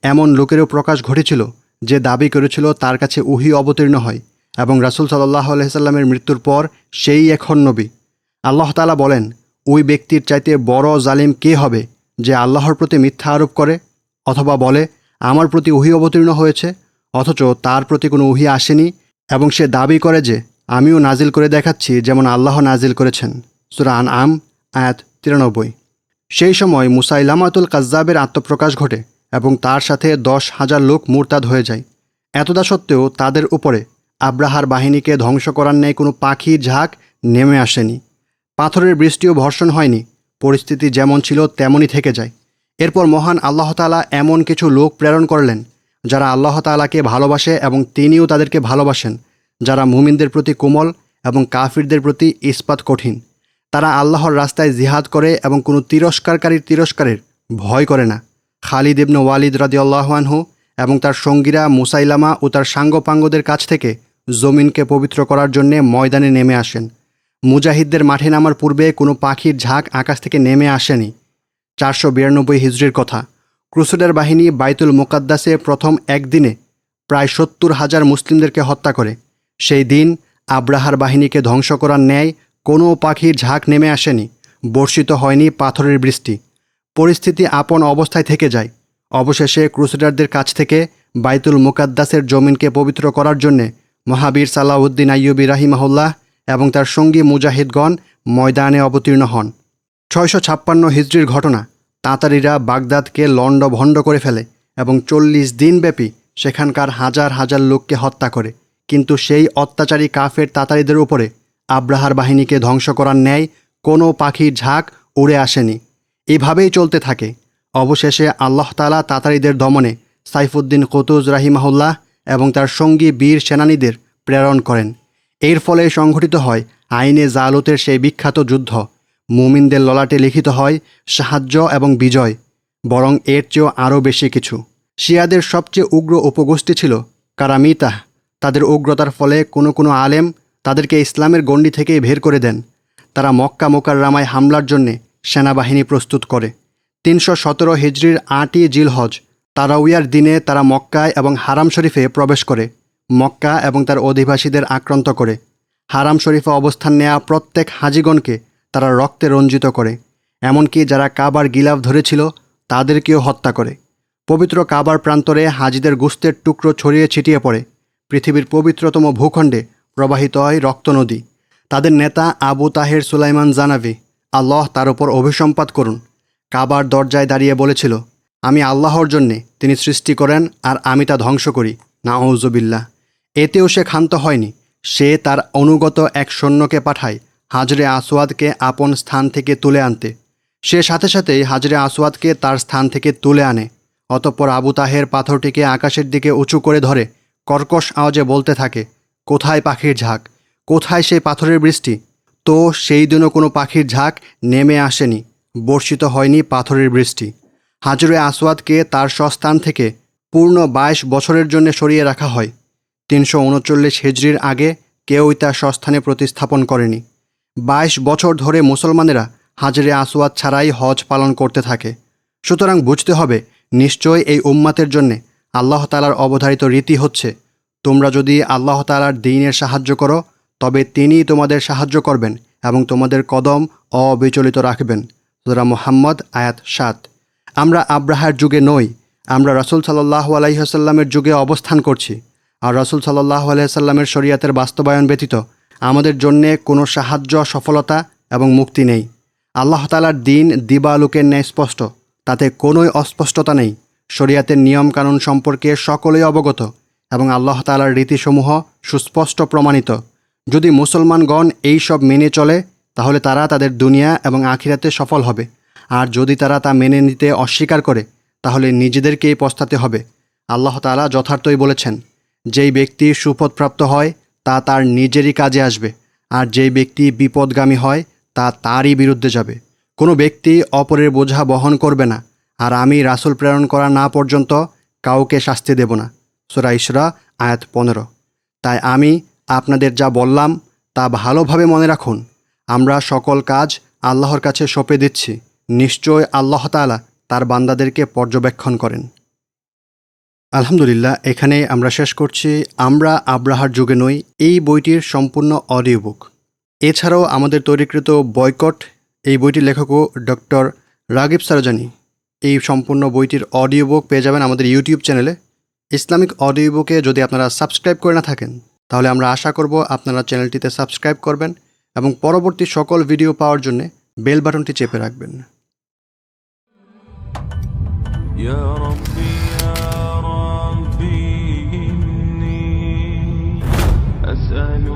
এমন লোকেরও প্রকাশ ঘটেছিল যে দাবি করেছিল তার কাছে ওহী অবতীর্ণ হয় এবং রাসূল সাল্লাল্লাহু আলাইহি সাল্লামের মৃত্যুর পর সেই এখন নবী। আল্লাহ তাআলা বলেন, ওই ব্যক্তির চাইতে বড় জালিম কে হবে যে আল্লাহর প্রতি মিথ্যা আরোপ করে অথবা বলে আমার প্রতি ওহী অবতীর্ণ হয়েছে অথচ তার প্রতি কোনো ওহী আসেনি এবং সে দাবি করে যে আমিও নাজিল করে দেখাচ্ছি যেমন আল্লাহ নাজিল করেছেন। সূরা আনআম আয়াত 93। সেই সময় মুসাইলামাতুল কাজ্জাবের আত্মপ্রকাশ ঘটে এবং তার সাথে 10,000 লোক মুরতাদ হয়ে যায়। এতদা সত্ত্বেও তাদের উপরে আব্রাহার বাহিনীকে ধ্বংস করার ন্যায় কোনো পাখির ঝাঁক নেমে আসেনি। পাথরের বৃষ্টিও বর্ষণ হয়নি। পরিস্থিতি যেমন ছিল তেমনই থেকে যায়। এরপর মহান আল্লাহ তাআলা এমন কিছু লোক প্রেরণ করলেন যারা আল্লাহ তাআলাকে ভালোবাসে এবং তিনিও তাদেরকে ভালোবাসেন, যারা মুমিনদের প্রতি কোমল এবং কাফিরদের প্রতি ইস্পাত কঠিন। তারা আল্লাহর রাস্তায় জিহাদ করে এবং কোনো তিরস্কারকারীর তিরস্কারের ভয় করে না। খালিদ ইবনে ওয়ালিদ রাদিয়াল্লাহু আনহু এবং তার সঙ্গীরা মুসাইলামা ও তার সাঙ্গপাঙ্গদের কাছ থেকে জমিনকে পবিত্র করার জন্যে ময়দানে নেমে আসেন। মুজাহিদদের মাঠে নামার পূর্বে কোনো পাখির ঝাঁক আকাশ থেকে নেমে আসেনি। 492 হিজরির কথা। ক্রুসেডার বাহিনী বাইতুল মুকাদ্দাসে প্রথম একদিনে প্রায় 70,000 মুসলিমদেরকে হত্যা করে। সেই দিন আব্রাহার বাহিনীকে ধ্বংস করার ন্যায় কোনো পাখির ঝাঁক নেমে আসেনি, বর্ষিত হয়নি পাথরের বৃষ্টি। পরিস্থিতি আপন অবস্থায় থেকে যায়। অবশেষে ক্রুসেডারদের কাছ থেকে বাইতুল মুকাদ্দাসের জমিনকে পবিত্র করার জন্যে মহাবীর সালাউদ্দিন আইয়ুবী রাহিমাহুল্লাহ এবং তার সঙ্গী মুজাহিদগণ ময়দানে অবতীর্ণ হন। 656 হিজরির ঘটনা। তাতারিরা বাগদাদকে লণ্ডভণ্ড করে ফেলে এবং 40 দিনব্যাপী সেখানকার হাজার হাজার লোককে হত্যা করে। কিন্তু সেই অত্যাচারী কাফের তাতারিদের উপরে আব্রাহার বাহিনীকে ধ্বংস করার ন্যায় কোনো পাখির ঝাঁক উড়ে আসেনি। এভাবেই চলতে থাকে। অবশেষে আল্লাহ তাআলা তাতারিদের দমনে সাইফুদ্দিন কুতুজ রাহিমাহুল্লাহ এবং তার সঙ্গী বীর সেনানীদের প্রেরণ করেন। এর ফলে সংঘটিত হয় আইনে জালুতের সেই বিখ্যাত যুদ্ধ। মুমিনদের ললাটে লিখিত হয় সাহায্য এবং বিজয়। বরং এর চেয়েও আরও বেশি কিছু। শিয়াদের সবচেয়ে উগ্র উপগোষ্ঠী ছিল কারামিতাহ। তাদের উগ্রতার ফলে কোনো আলেম তাদেরকে ইসলামের গণ্ডি থেকেই বের করে দেন। তারা মক্কা মুকাররমায় হামলার জন্যে সেনাবাহিনী প্রস্তুত করে। 317 হিজরির 8ই জিলহজ তারাউয়ার দিনে তারা মক্কায় এবং হারাম শরীফে প্রবেশ করে। মক্কা এবং তার অধিবাসীদের আক্রান্ত করে। হারাম শরীফে অবস্থান নেয়া প্রত্যেক হাজিগণকে তারা রক্তে রঞ্জিত করে, এমনকি যারা কাবার গিলাফ ধরেছিল তাদেরকেও হত্যা করে। পবিত্র কাবার প্রান্তরে হাজিদের গোশতের টুকরো ছড়িয়ে ছিটিয়ে পড়ে। পৃথিবীর পবিত্রতম ভূখণ্ডে প্রবাহিত হয় রক্তনদী। তাদের নেতা আবু তাহের সুলাইমান জানাভি, আল্লাহ তার উপর অভিসম্পাত করুন, কাবার দরজায় দাঁড়িয়ে বলেছিল, আমি আল্লাহর জন্যে, তিনি সৃষ্টি করেন আর আমি তা ধ্বংস করি, নাউজুবিল্লাহ। এতেও সে ক্ষান্ত হয়নি। সে তার অনুগত এক সৈন্যকে পাঠায় হাজরে আসওয়াদকে আপন স্থান থেকে তুলে আনতে। সে সাথে সাথেই হাজরে আসওয়াদকে তার স্থান থেকে তুলে আনে। অতঃপর আবু তাহের পাথরটিকে আকাশের দিকে উঁচু করে ধরে কর্কশ আওয়াজে বলতে থাকে, কোথায় পাখির ঝাঁক, কোথায় সেই পাথরের বৃষ্টি? তো সেই দিনও কোনো পাখির ঝাঁক নেমে আসেনি, বর্ষিত হয়নি পাথরের বৃষ্টি। হাজরে আসওয়াদকে তার স্বস্থান থেকে পূর্ণ 22 বছরের জন্য সরিয়ে রাখা হয়। 339 হিজরির আগে কেউই তার স্বস্থানে প্রতিস্থাপন করেনি। 22 বছর ধরে মুসলমানেরা হাজরে আসওয়াদ ছাড়াই হজ পালন করতে থাকে। সুতরাং বুঝতে হবে, নিশ্চয় এই উম্মাতের জন্যে আল্লাহ তাআলার অবধারিত রীতি হচ্ছে, তোমরা যদি আল্লাহ তাআলার দ্বীনের সাহায্য করো তবে তিনিই তোমাদের সাহায্য করবেন এবং তোমাদের কদম অবিচলিত রাখবেন। সূরা মুহাম্মদ আয়াত 7। আমরা আব্রাহার যুগে নই, আমরা রাসূল সাল্লাল্লাহু আলাইহি ওয়াসাল্লামের যুগে অবস্থান করছি। আর রাসূল সাল্লাল্লাহু আলাইহি ওয়াসাল্লামের শরীয়তের বাস্তবায়ন ব্যতীত আমাদের জন্যে কোনো সাহায্য, সফলতা এবং মুক্তি নেই। আল্লাহ তাআলার দ্বীন দিবালোকের ন্যায় স্পষ্ট, তাতে কোনোই অস্পষ্টতা নেই। শরীয়তের নিয়মকানুন সম্পর্কে সকলেই অবগত এবং আল্লাহ তাআলার রীতিসমূহ সুস্পষ্ট প্রমাণিত। যদি মুসলমানগণ এই সব মেনে চলে তাহলে তারা তাদের দুনিয়া এবং আখিরাতে সফল হবে। আর যদি তারা তা মেনে নিতে অস্বীকার করে তাহলে নিজেদেরকেই পস্তাতে হবে। আল্লাহ তাআলা যথার্থই বলেছেন, যেই ব্যক্তি সুপথপ্রাপ্ত হয় তা তার নিজেরই কাজে আসবে, আর যেই ব্যক্তি বিপদগামী হয় তা তারই বিরুদ্ধে যাবে। কোনো ব্যক্তি অপরের বোঝা বহন করবে না, আর আমি রাসূল প্রেরণ করা না পর্যন্ত কাউকে শাস্তি দেব না। সূরা ইসরা আয়াত 15। তাই আমি আপনাদের যা বললাম তা ভালোভাবে মনে রাখুন। আমরা সকল কাজ আল্লাহর কাছে সঁপে দিচ্ছি। নিশ্চয় আল্লাহ তাআলা তার বান্দাদেরকে পর্যবেক্ষণ করেন। আলহামদুলিল্লাহ, এখানে আমরা শেষ করছি আমরা আব্রাহার যুগে নই এই বইটির সম্পূর্ণ অডিও বুক। এছাড়াও আমাদের তৈরিকৃত বয়কট, এই বইটির লেখকও ডক্টর রাগিব সারজানি। এই সম্পূর্ণ বইটির অডিও বুক পেয়ে যাবেন আমাদের ইউটিউব চ্যানেলে। ইসলামিক অডিও বুকে যদি আপনারা সাবস্ক্রাইব করে না থাকেন তাহলে আমরা আশা করব আপনারা চ্যানেলটিতে সাবস্ক্রাইব করবেন এবং পরবর্তী সকল ভিডিও পাওয়ার জন্য বেল বাটনটি চেপে রাখবেন। يا ربي يا ربي إني أسألك